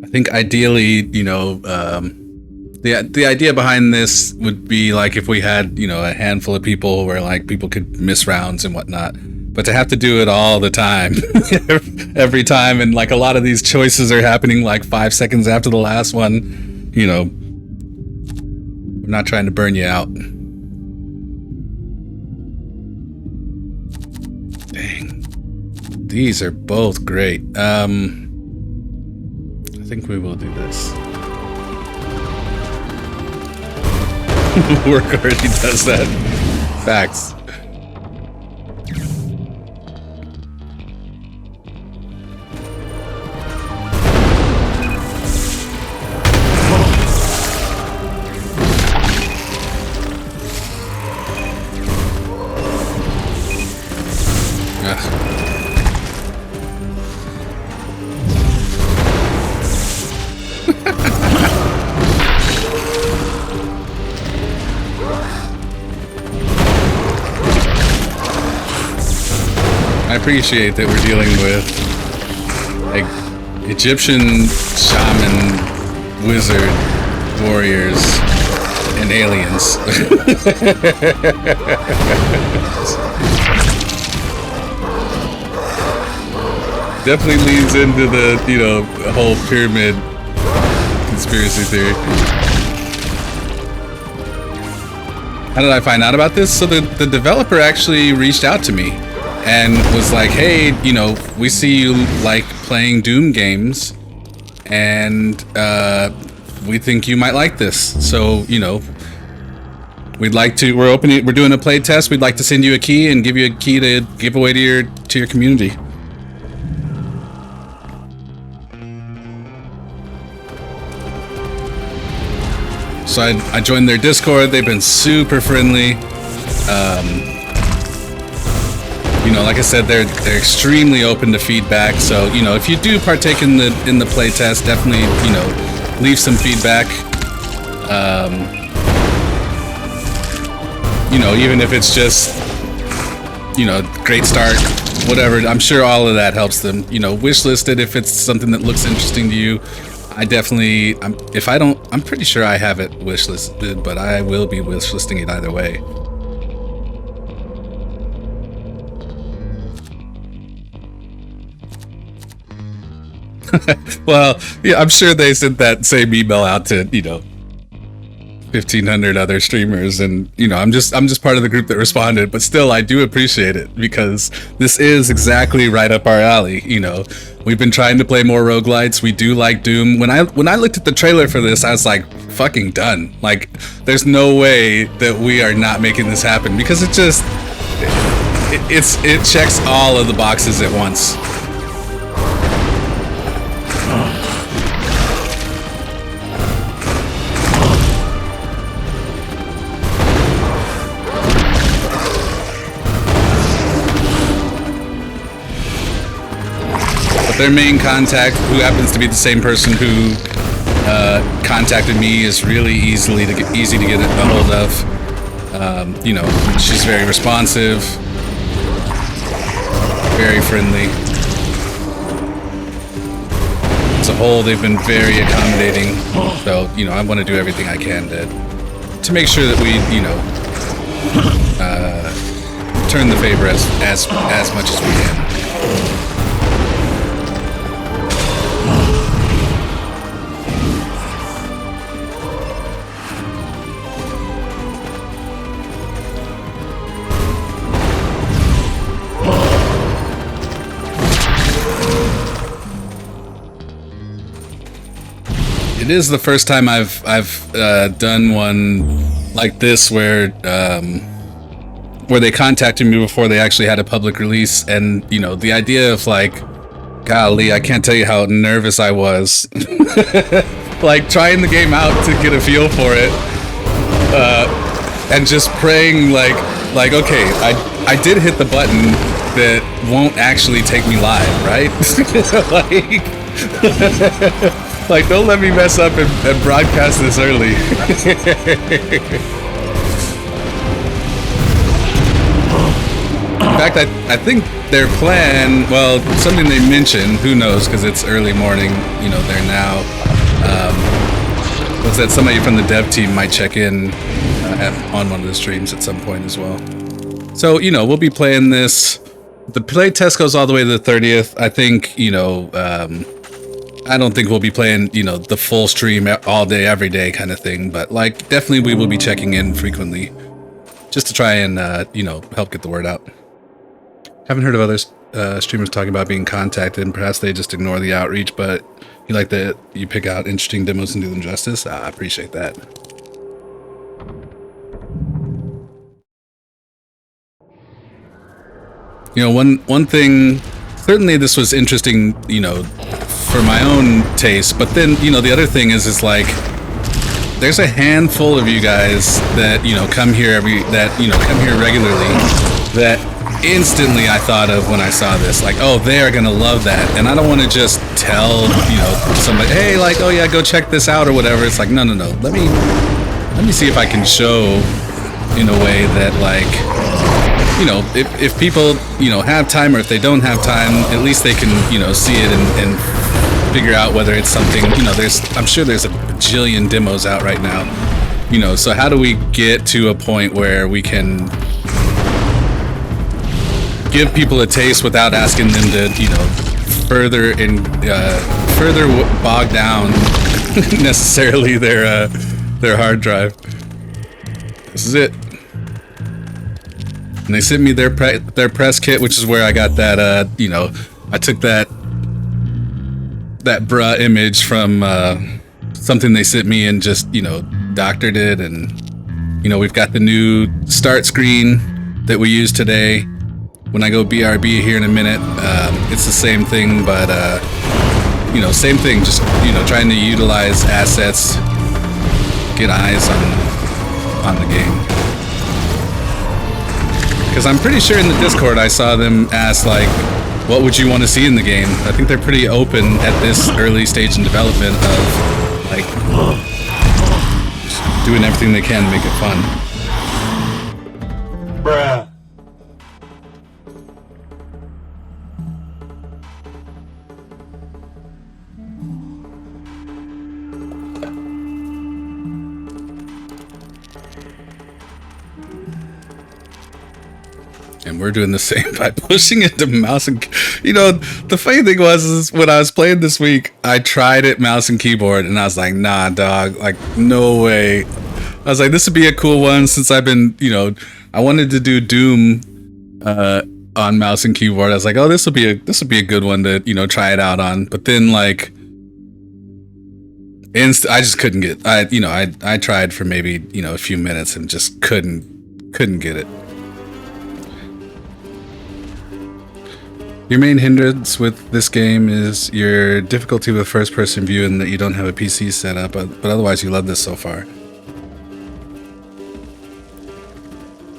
I think ideally, you know, the idea behind this would be like if we had, you know, a handful of people where like people could miss rounds and whatnot. But to have to do it all the time, every time, and like a lot of these choices are happening like 5 seconds after the last one, you know, I'm not trying to burn you out. Dang. These are both great. I think we will do this. Work already does that. Facts. I appreciate that we're dealing with like Egyptian shaman, wizard, warriors, and aliens. Definitely leads into the, you know, whole pyramid conspiracy theory. How did I find out about this? So the developer actually reached out to me and was like, hey, you know, we see you like playing Doom games and we think you might like this. So, you know, we'd like to, we're doing a play test. We'd like to send you a key and give you a key to give away to your community. So I joined their Discord. They've been super friendly. You know, like I said, they're extremely open to feedback. So, you know, if you do partake in the playtest, definitely, you know, leave some feedback. You know, even if it's just, you know, great start, whatever. I'm sure all of that helps them. You know, wishlist it if it's something that looks interesting to you. I definitely, I'm pretty sure I have it wishlisted, but I will be wishlisting it either way. Well, yeah, I'm sure they sent that same email out to, you know, 1,500 other streamers, and you know, I'm just part of the group that responded, but still I do appreciate it because this is exactly right up our alley. You know, we've been trying to play more roguelites. We do like Doom. When I looked at the trailer for this, I was like, fucking done. Like, there's no way that we are not making this happen because it just it checks all of the boxes at once. Their main contact, who happens to be the same person who contacted me, is really easy to get a hold of. You know, she's very responsive, very friendly. As a whole, they've been very accommodating. So, you know, I want to do everything I can to make sure that we, you know, turn the favor as much as we can. It is the first time I've done one like this where they contacted me before they actually had a public release, and you know, the idea of like, golly, I can't tell you how nervous I was, like trying the game out to get a feel for it, and just praying like okay, I did hit the button that won't actually take me live, right? Like, don't let me mess up and broadcast this early. In fact, I think their plan, well, something they mentioned, who knows, because it's early morning, you know, there now, was that somebody from the dev team might check in on one of the streams at some point as well. So, you know, we'll be playing this. The play test goes all the way to the 30th. I think, you know, I don't think we'll be playing, you know, the full stream all day, every day kind of thing, but like, definitely we will be checking in frequently just to try and, you know, help get the word out. Haven't heard of other streamers talking about being contacted, and perhaps they just ignore the outreach, but you like that you pick out interesting demos and do them justice. I appreciate that. You know, one thing, certainly this was interesting, you know, for my own taste, but then, you know, the other thing is like, there's a handful of you guys that, you know, come here regularly, that instantly I thought of when I saw this, like, oh, they are gonna love that, and I don't want to just tell, you know, somebody, hey, like, oh yeah, go check this out or whatever. It's like, no, let me see if I can show in a way that, like, you know, if people, you know, have time, or if they don't have time, at least they can, you know, see it and figure out whether it's something, you know, I'm sure there's a bajillion demos out right now, you know, so how do we get to a point where we can give people a taste without asking them to, you know, further bog down necessarily their hard drive. This is it. And they sent me their press kit, which is where I got that, you know, I took that bruh image from something they sent me and just, you know, doctored it. And, you know, we've got the new start screen that we use today. When I go BRB here in a minute, it's the same thing, but, you know, same thing, just, you know, trying to utilize assets, get eyes on the game. Because I'm pretty sure in the Discord I saw them ask, like, what would you want to see in the game? I think they're pretty open at this early stage in development of, like, just doing everything they can to make it fun. Bruh. And we're doing the same by pushing it to mouse and... You know, the funny thing was, is when I was playing this week, I tried it mouse and keyboard, and I was like, nah, dog, like, no way. I was like, this would be a cool one since I've been, you know, I wanted to do Doom on mouse and keyboard. I was like, oh, this would be a good one to, you know, try it out on. But then, like, I just couldn't get... I tried for maybe, you know, a few minutes and just couldn't get it. Your main hindrance with this game is your difficulty with first-person view and that you don't have a PC set up, but otherwise you love this so far.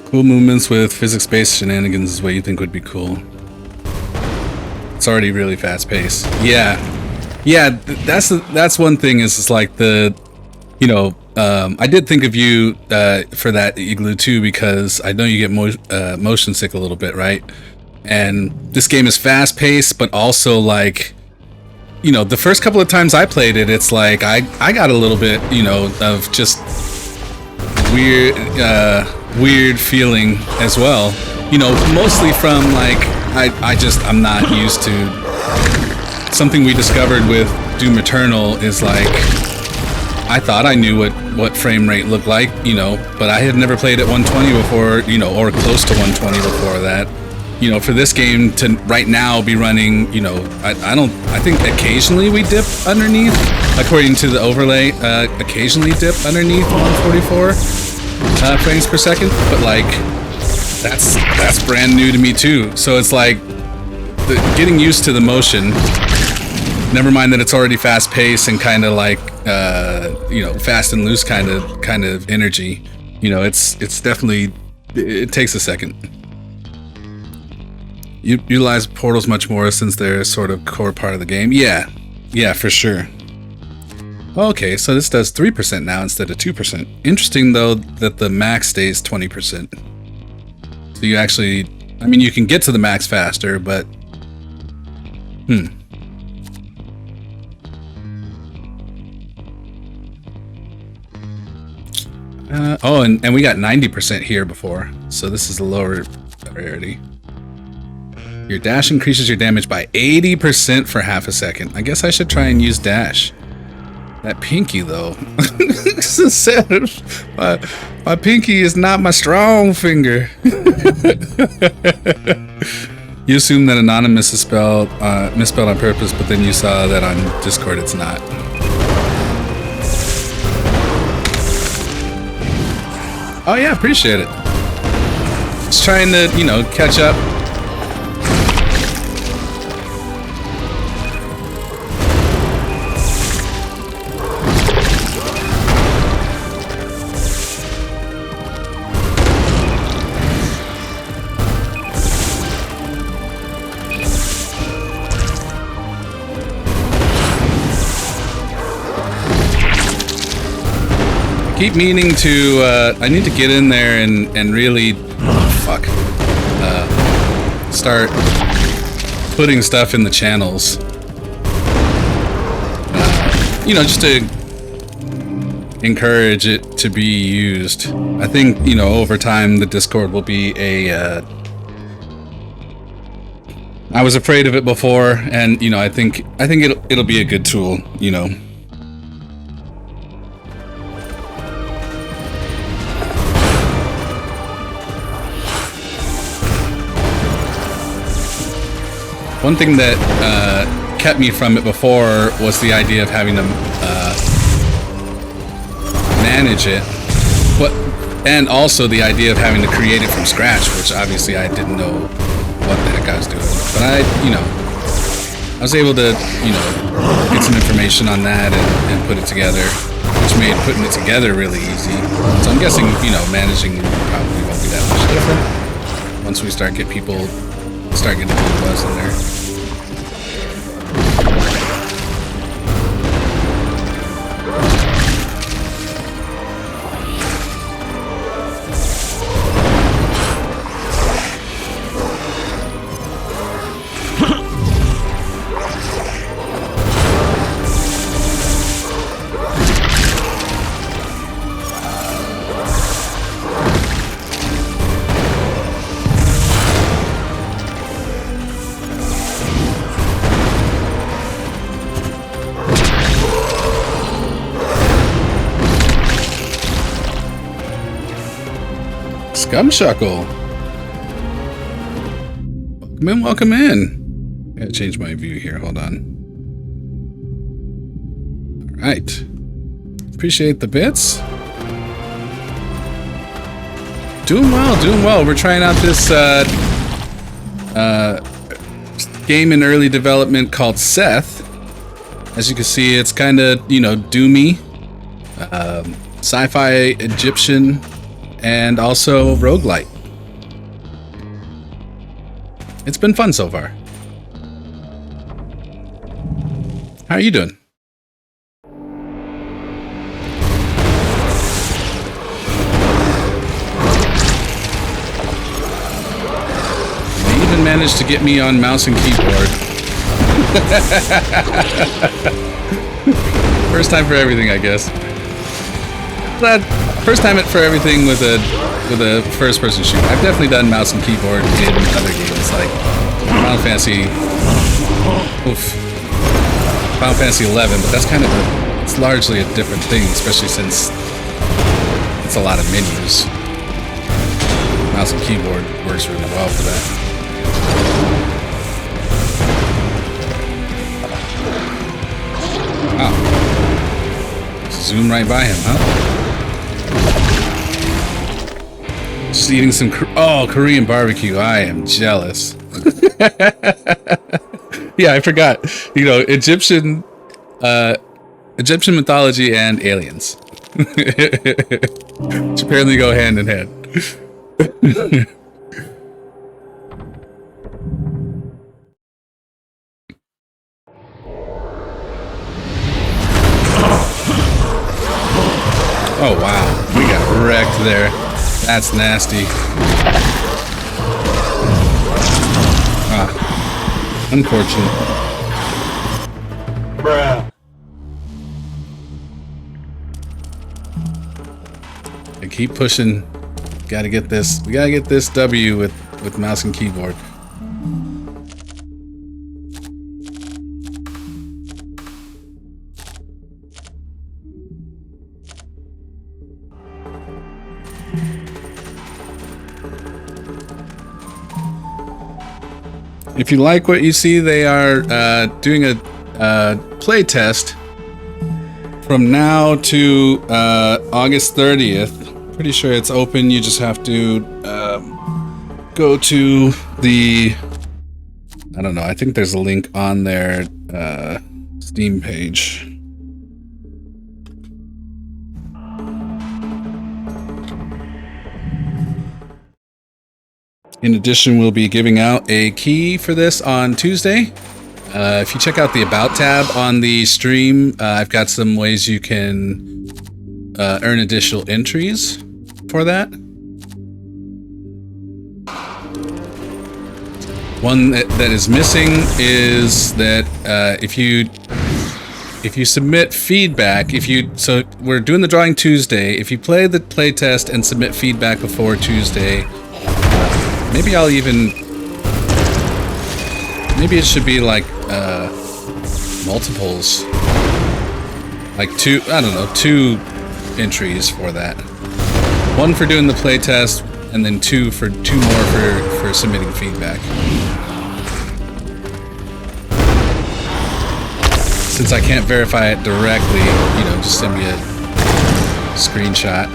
Cool movements with physics-based shenanigans is what you think would be cool. It's already really fast-paced. Yeah, that's one thing is it's like the, you know, I did think of you for that Igloo too because I know you get motion sick a little bit, right? And this game is fast-paced, but also, like, you know, the first couple of times I played it, it's like I got a little bit, you know, of just weird feeling as well. You know, mostly from, like, I'm not used to... Something we discovered with Doom Eternal is, like, I thought I knew what frame rate looked like, you know, but I had never played at 120 before, you know, or close to 120 before that. You know, for this game to right now be running, you know, I think occasionally we dip underneath, according to the overlay, occasionally dip underneath 144 frames per second, but like, that's brand new to me too. So it's like, getting used to the motion, never mind that it's already fast paced and kind of like, you know, fast and loose kind of energy. You know, it's definitely, it takes a second. You utilize portals much more since they're sort of core part of the game. Yeah, for sure. Okay, so this does 3% now instead of 2%. Interesting though that the max stays 20%. So you actually, I mean, you can get to the max faster, but oh, and we got 90% here before, so this is a lower rarity. Your dash increases your damage by 80% for half a second. I guess I should try and use dash. That pinky, though. my pinky is not my strong finger. You assume that anonymous is misspelled on purpose, but then you saw that on Discord it's not. Oh yeah, appreciate it. Just trying to, you know, catch up. Keep meaning to, I need to get in there and really, start putting stuff in the channels. You know, just to encourage it to be used. I think, you know, over time the Discord will be a, I was afraid of it before, and, you know, I think it'll be a good tool, you know. One thing that kept me from it before was the idea of having to manage it, and also the idea of having to create it from scratch, which obviously I didn't know what the heck I was doing. But I was able to, you know, get some information on that and put it together, which made putting it together really easy. So I'm guessing, you know, managing probably won't be that much different. once we start getting people in there. Gumshuckle. Welcome in. Gotta change my view here. Hold on. All right. Appreciate the bits. Doing well. We're trying out this game in early development called Seth. As you can see, it's kind of, you know, doomy, sci-fi Egyptian, and also roguelite. It's been fun so far. How are you doing? You even managed to get me on mouse and keyboard. First time for everything, I guess. Glad. First time for everything with a first-person shooter. I've definitely done mouse and keyboard in other games like Final Fantasy 11, but that's kind of it's largely a different thing, especially since it's a lot of menus. Mouse and keyboard works really well for that. Wow. Zoom right by him, huh? Just eating some Korean barbecue. I am jealous. Yeah, I forgot. You know, Egyptian mythology and aliens, which apparently go hand in hand. Oh wow, we got wrecked there. That's nasty. Ah, unfortunate. Bruh. I keep pushing. Gotta get this. We gotta get this W with mouse and keyboard. If you like what you see, they are doing a play test from now to August 30th. Pretty sure it's open. You just have to go to the... I don't know. I think there's a link on their Steam page. In addition, we'll be giving out a key for this on Tuesday. If you check out the About tab on the stream, I've got some ways you can earn additional entries for that. One that is missing is that if you submit feedback, so we're doing the drawing Tuesday. If you play the playtest and submit feedback before Tuesday, maybe it should be like multiples, like two entries for that. One for doing the playtest, and then two more for submitting feedback. Since I can't verify it directly, you know, just send me a screenshot.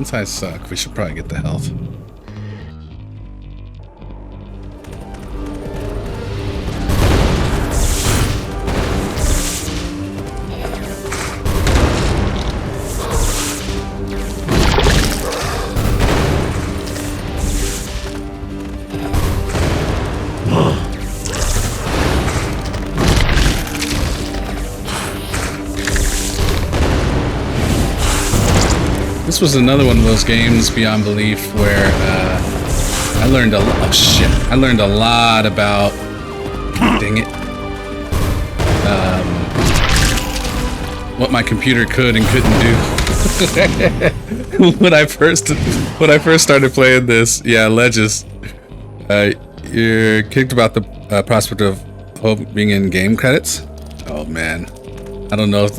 Since I suck, we should probably get the health. This was another one of those games beyond belief where I learned I learned a lot about, dang it, what my computer could and couldn't do. when I first started playing this, yeah, Legis, you're kicked about the prospect of Hope being in game credits. Oh man, I don't know if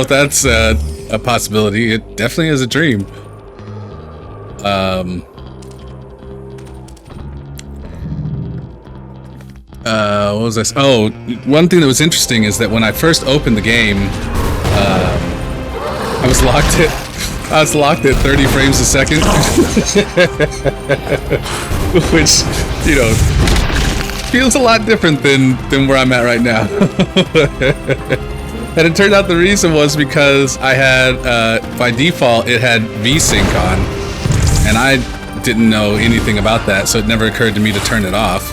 that's a possibility. It definitely is a dream. What was this? Oh, one thing that was interesting is that when I first opened the game, I was locked at 30 frames a second, which, you know, feels a lot different than where I'm at right now. And it turned out the reason was because I had, by default, it had VSync on, and I didn't know anything about that, so it never occurred to me to turn it off.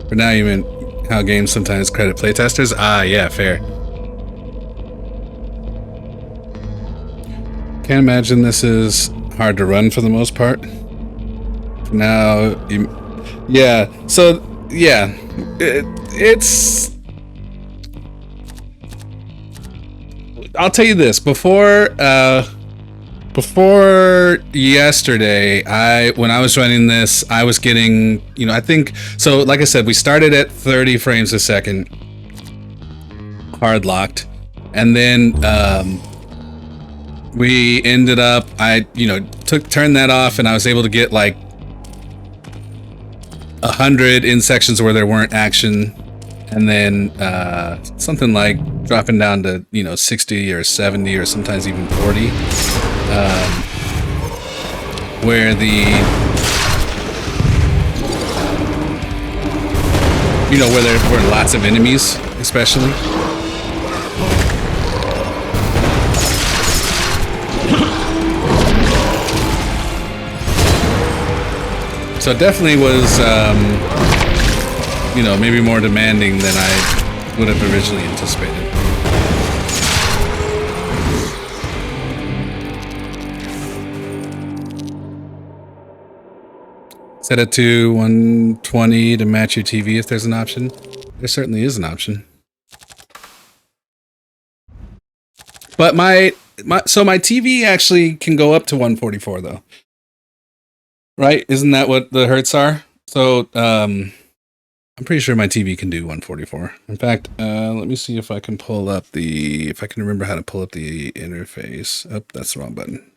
For now, you meant how games sometimes credit playtesters? Ah, yeah, fair. Can't imagine this is hard to run for the most part. Now, yeah. So, yeah, it's. I'll tell you this: before yesterday, when I was running this, I was getting, you know, I think so. Like I said, we started at 30 frames a second, hard locked, and then we ended up, turned that off, and I was able to get like 100 in sections where there weren't action, and then something like dropping down to 60 or 70 or sometimes even 40, where where there were lots of enemies, especially. So it definitely was, maybe more demanding than I would have originally anticipated. Set it to 120 to match your TV if there's an option. There certainly is an option. But my TV actually can go up to 144 though. Right? Isn't that what the hertz are? So, I'm pretty sure my TV can do 144. In fact, let me see if I can if I can remember how to pull up the interface. Oh, that's the wrong button.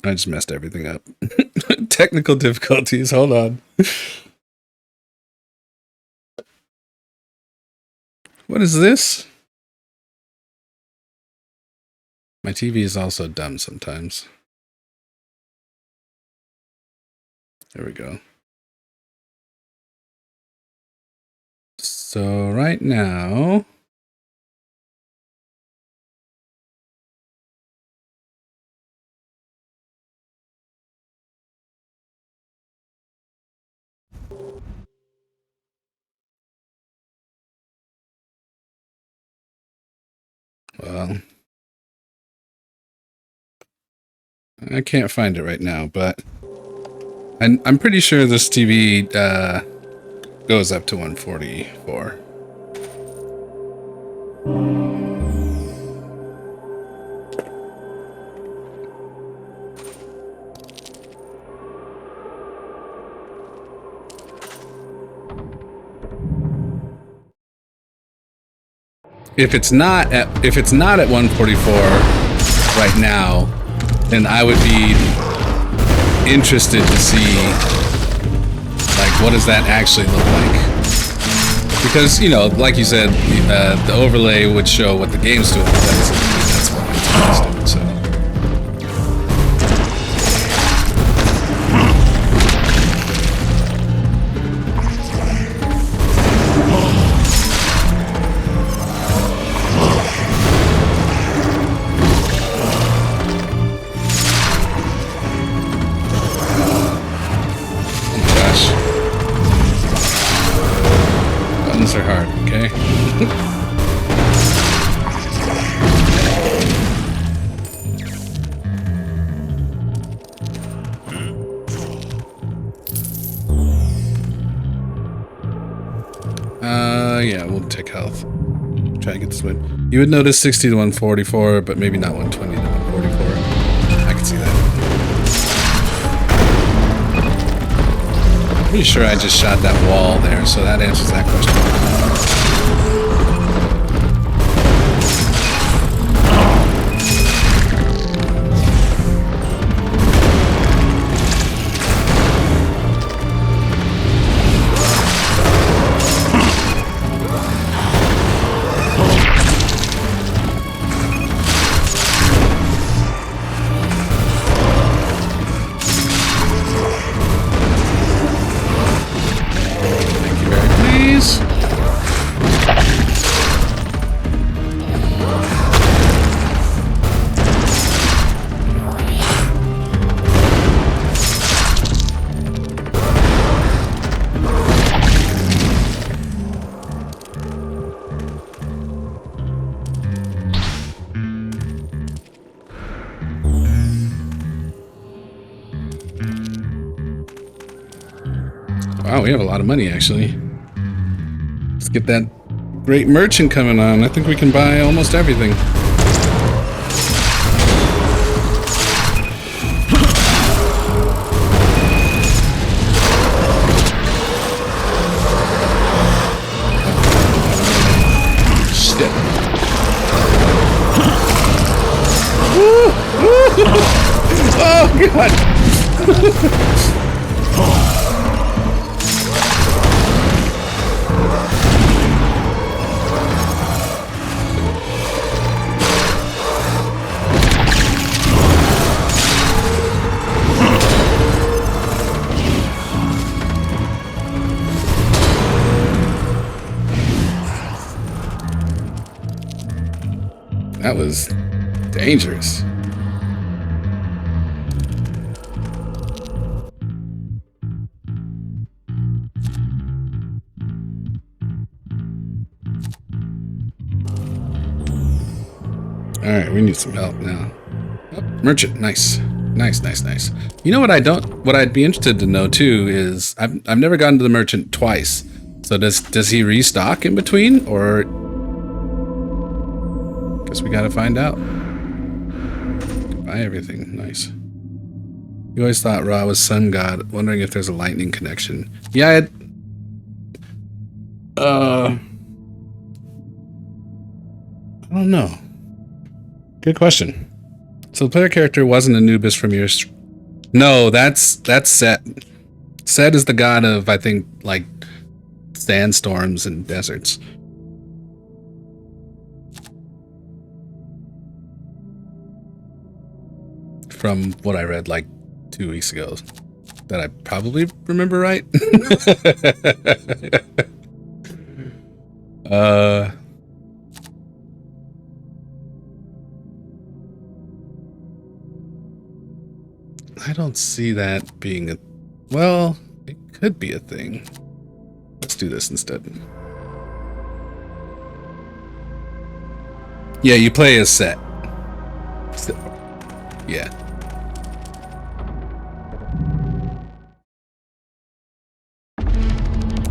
I just messed everything up. Technical difficulties. Hold on. What is this? My TV is also dumb sometimes. There we go. So right now, well, I can't find it right now, but I'm pretty sure this TV goes up to 144. if it's not at 144 right now, then I would be interested to see like what does that actually look like, because you know, like you said, the overlay would show what the game's doing. That's what I'm interested in, so. Buttons are hard, okay? Yeah, we'll take health. Try to get this win. You would notice 60 to 144, but maybe not 120 to 144. I can see that. Pretty sure I just shot that wall there, so that answers that question. Wow, we have a lot of money, actually. Let's get that great merchant coming on. I think we can buy almost everything. Shit. Oh, God. That was dangerous. All right, we need some help now. Oh, merchant, nice. Nice. You know what I'd be interested to know too is I've never gotten to the merchant twice. So does he restock in between, or guess we gotta find out. Buy everything, nice. You always thought Ra was sun god, wondering if there's a lightning connection. Yeah, I don't know. Good question. So the player character wasn't Anubis from your... No, that's Seth. Seth is the god of, I think, like, sandstorms and deserts. From what I read, like, 2 weeks ago. That I probably remember right. I don't see that being a... Well, it could be a thing. Let's do this instead. Yeah, you play as Seth. Yeah.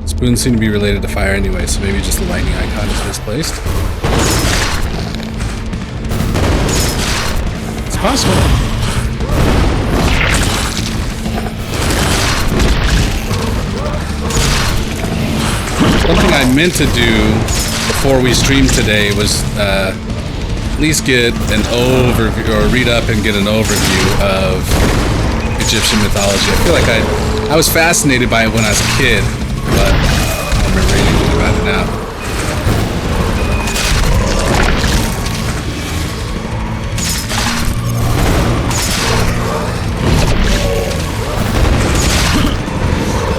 Spoons seem to be related to fire anyway, so maybe just the lightning icon is misplaced. It's possible. Something I meant to do before we streamed today was at least get an overview, or read up and get an overview of Egyptian mythology. I feel like I was fascinated by it when I was a kid, but I don't remember anything about it now.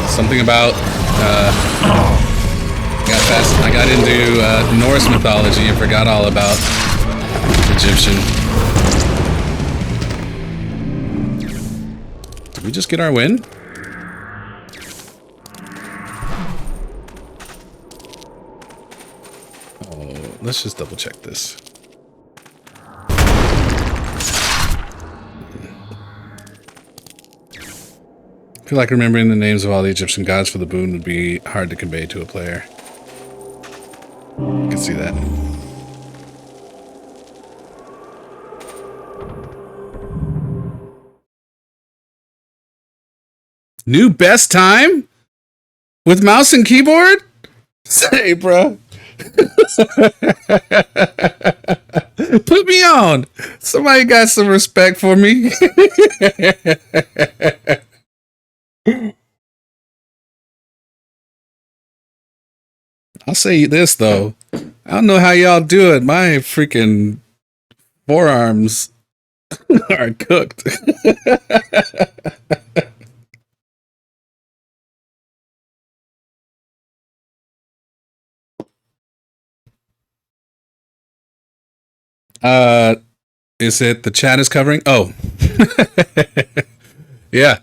Something about I got into Norse mythology and forgot all about Egyptian. Did we just get our win? Oh, let's just double check this. I feel like remembering the names of all the Egyptian gods for the boon would be hard to convey to a player. I can see that. New best time? With mouse and keyboard? Say, bro. Put me on. Somebody got some respect for me. I'll say this, though. I don't know how y'all do it. My freaking forearms are cooked. Is it the chat is covering? Oh. Yeah.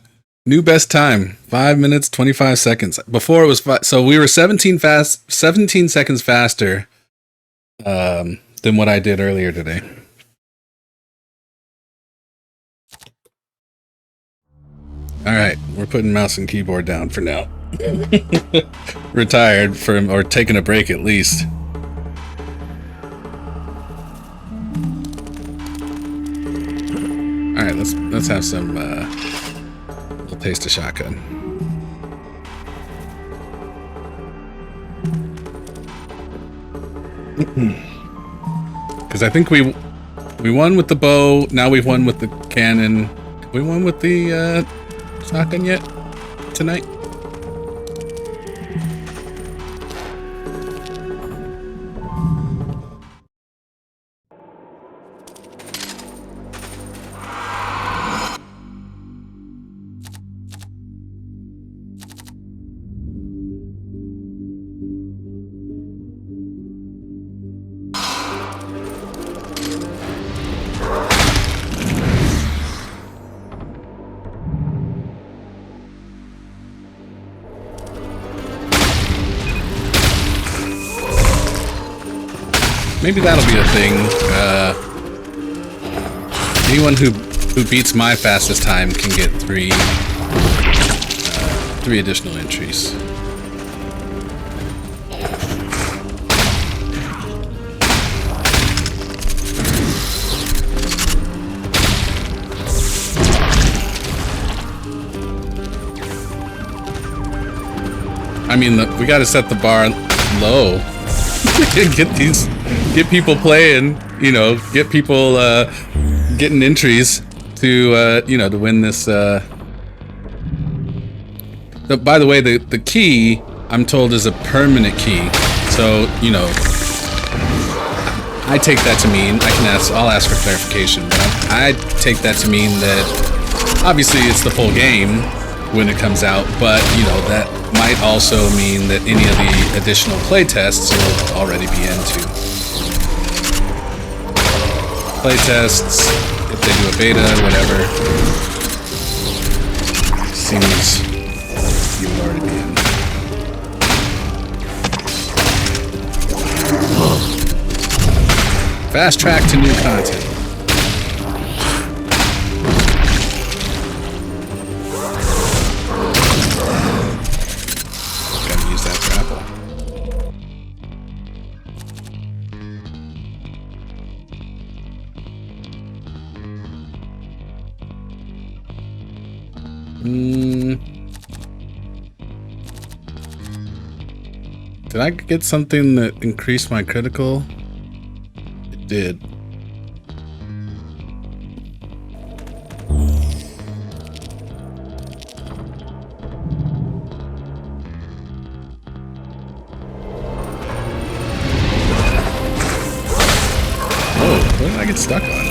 New best time, 5 minutes, 25 seconds. Before it was so we were 17 seconds faster than what I did earlier today. All right, we're putting mouse and keyboard down for now. Retired from, or taking a break at least. All right, let's have some little taste of shotgun. Because I think we won with the bow. Now we've won with the cannon. We won with the shotgun yet tonight? Maybe that'll be a thing. Anyone who beats my fastest time can get three additional entries. I mean, we got to set the bar low. Get people playing, you know, get people getting entries to you know, to win this. By the way, the key, I'm told, is a permanent key. So, you know, I take that to mean, I'll ask for clarification, but I take that to mean that obviously it's the full game when it comes out, but you know, that might also mean that any of the additional playtests you'll already be into. Playtests, if they do a beta, whatever, seems you will already be in. Fast track to new content. Gotta use that grapple. Did I get something that increased my critical? It did. Whoa, what did I get stuck on?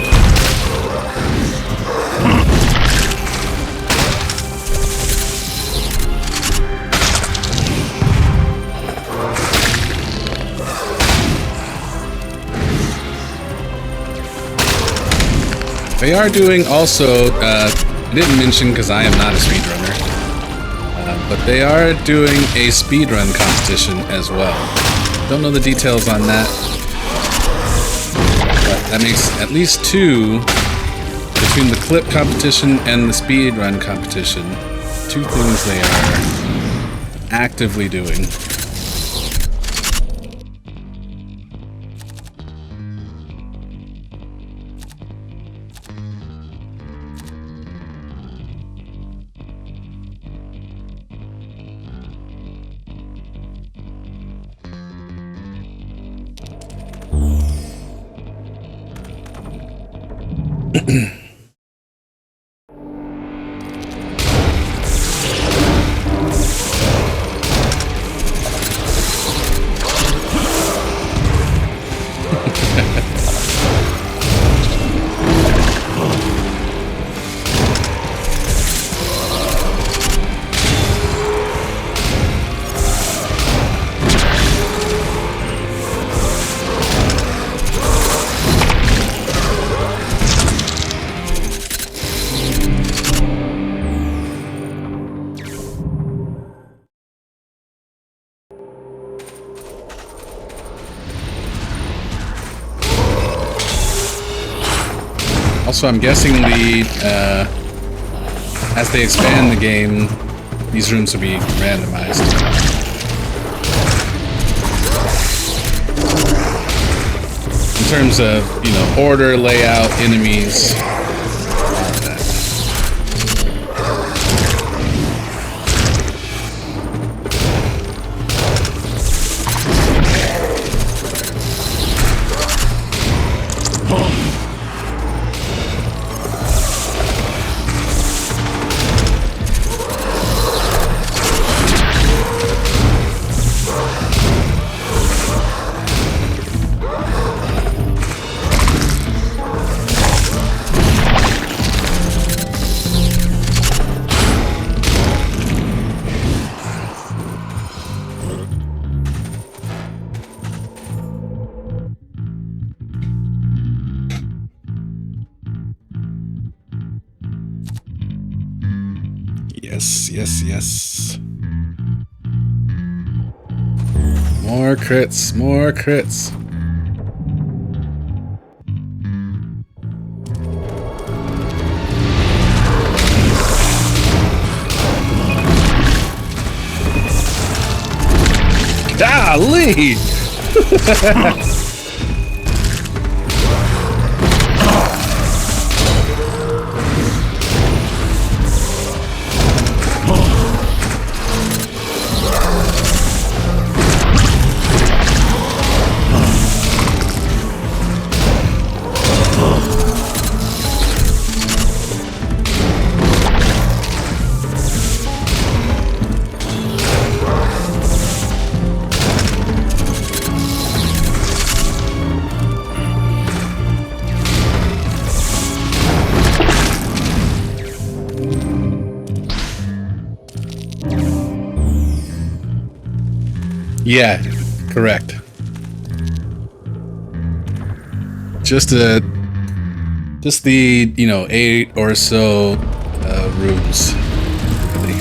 They are doing also, I didn't mention because I am not a speedrunner, but they are doing a speedrun competition as well. Don't know the details on that, but that makes at least two between the clip competition and the speedrun competition. Two things they are actively doing. Also, I'm guessing as they expand the game, these rooms will be randomized. In terms of, you know, order, layout, enemies, all of that. Yes, yes, yes. More crits, more crits. Golly! Yeah, correct. Just the, you know, 8 or so rooms. Really.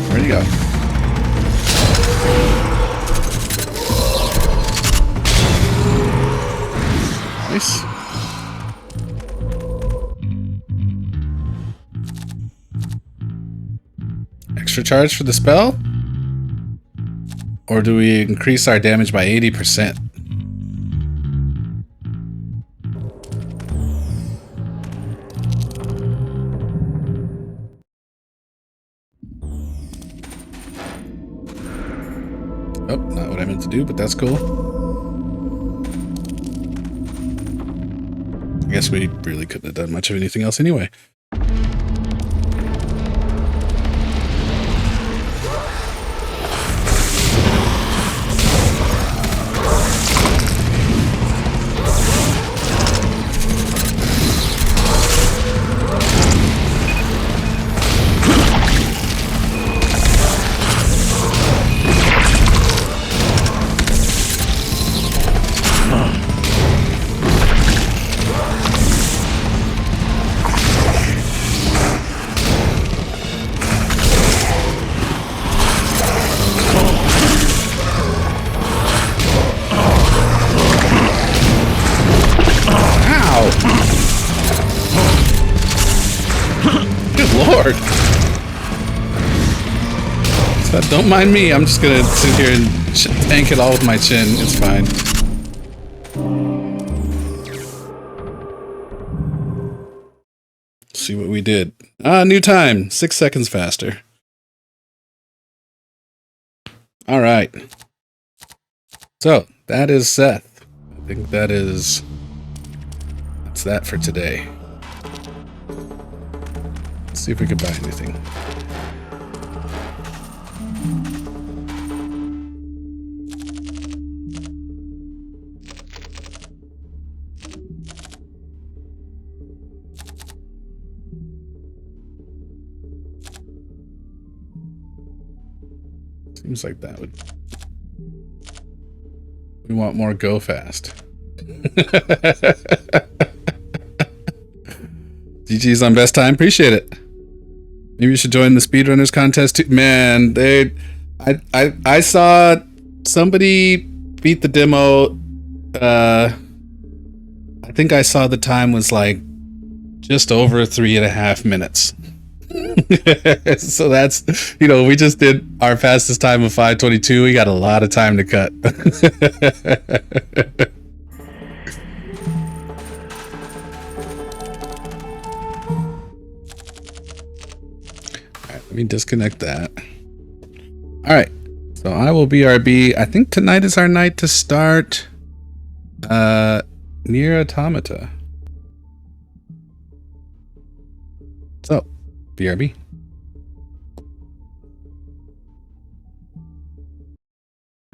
Where'd he go? Nice. extra charge for the spell? Or do we increase our damage by 80%? Oh, not what I meant to do, but that's cool. I guess we really couldn't have done much of anything else anyway. Lord. So don't mind me. I'm just gonna sit here and tank it all with my chin. It's fine. Let's see what we did. New time. 6 seconds faster. All right. So that is Seth. I think that's that for today. See if we can buy anything. Seems like that would... We want more go fast. GG's on best time. Appreciate it. Maybe you should join the speedrunners contest too. Man, I saw somebody beat the demo. I think I saw the time was like just over 3.5 minutes. So that's, you know, we just did our fastest time of 5:22. We got a lot of time to cut. Let me disconnect that. All right, so I will BRB. I think tonight is our night to start Nier Automata. So, BRB.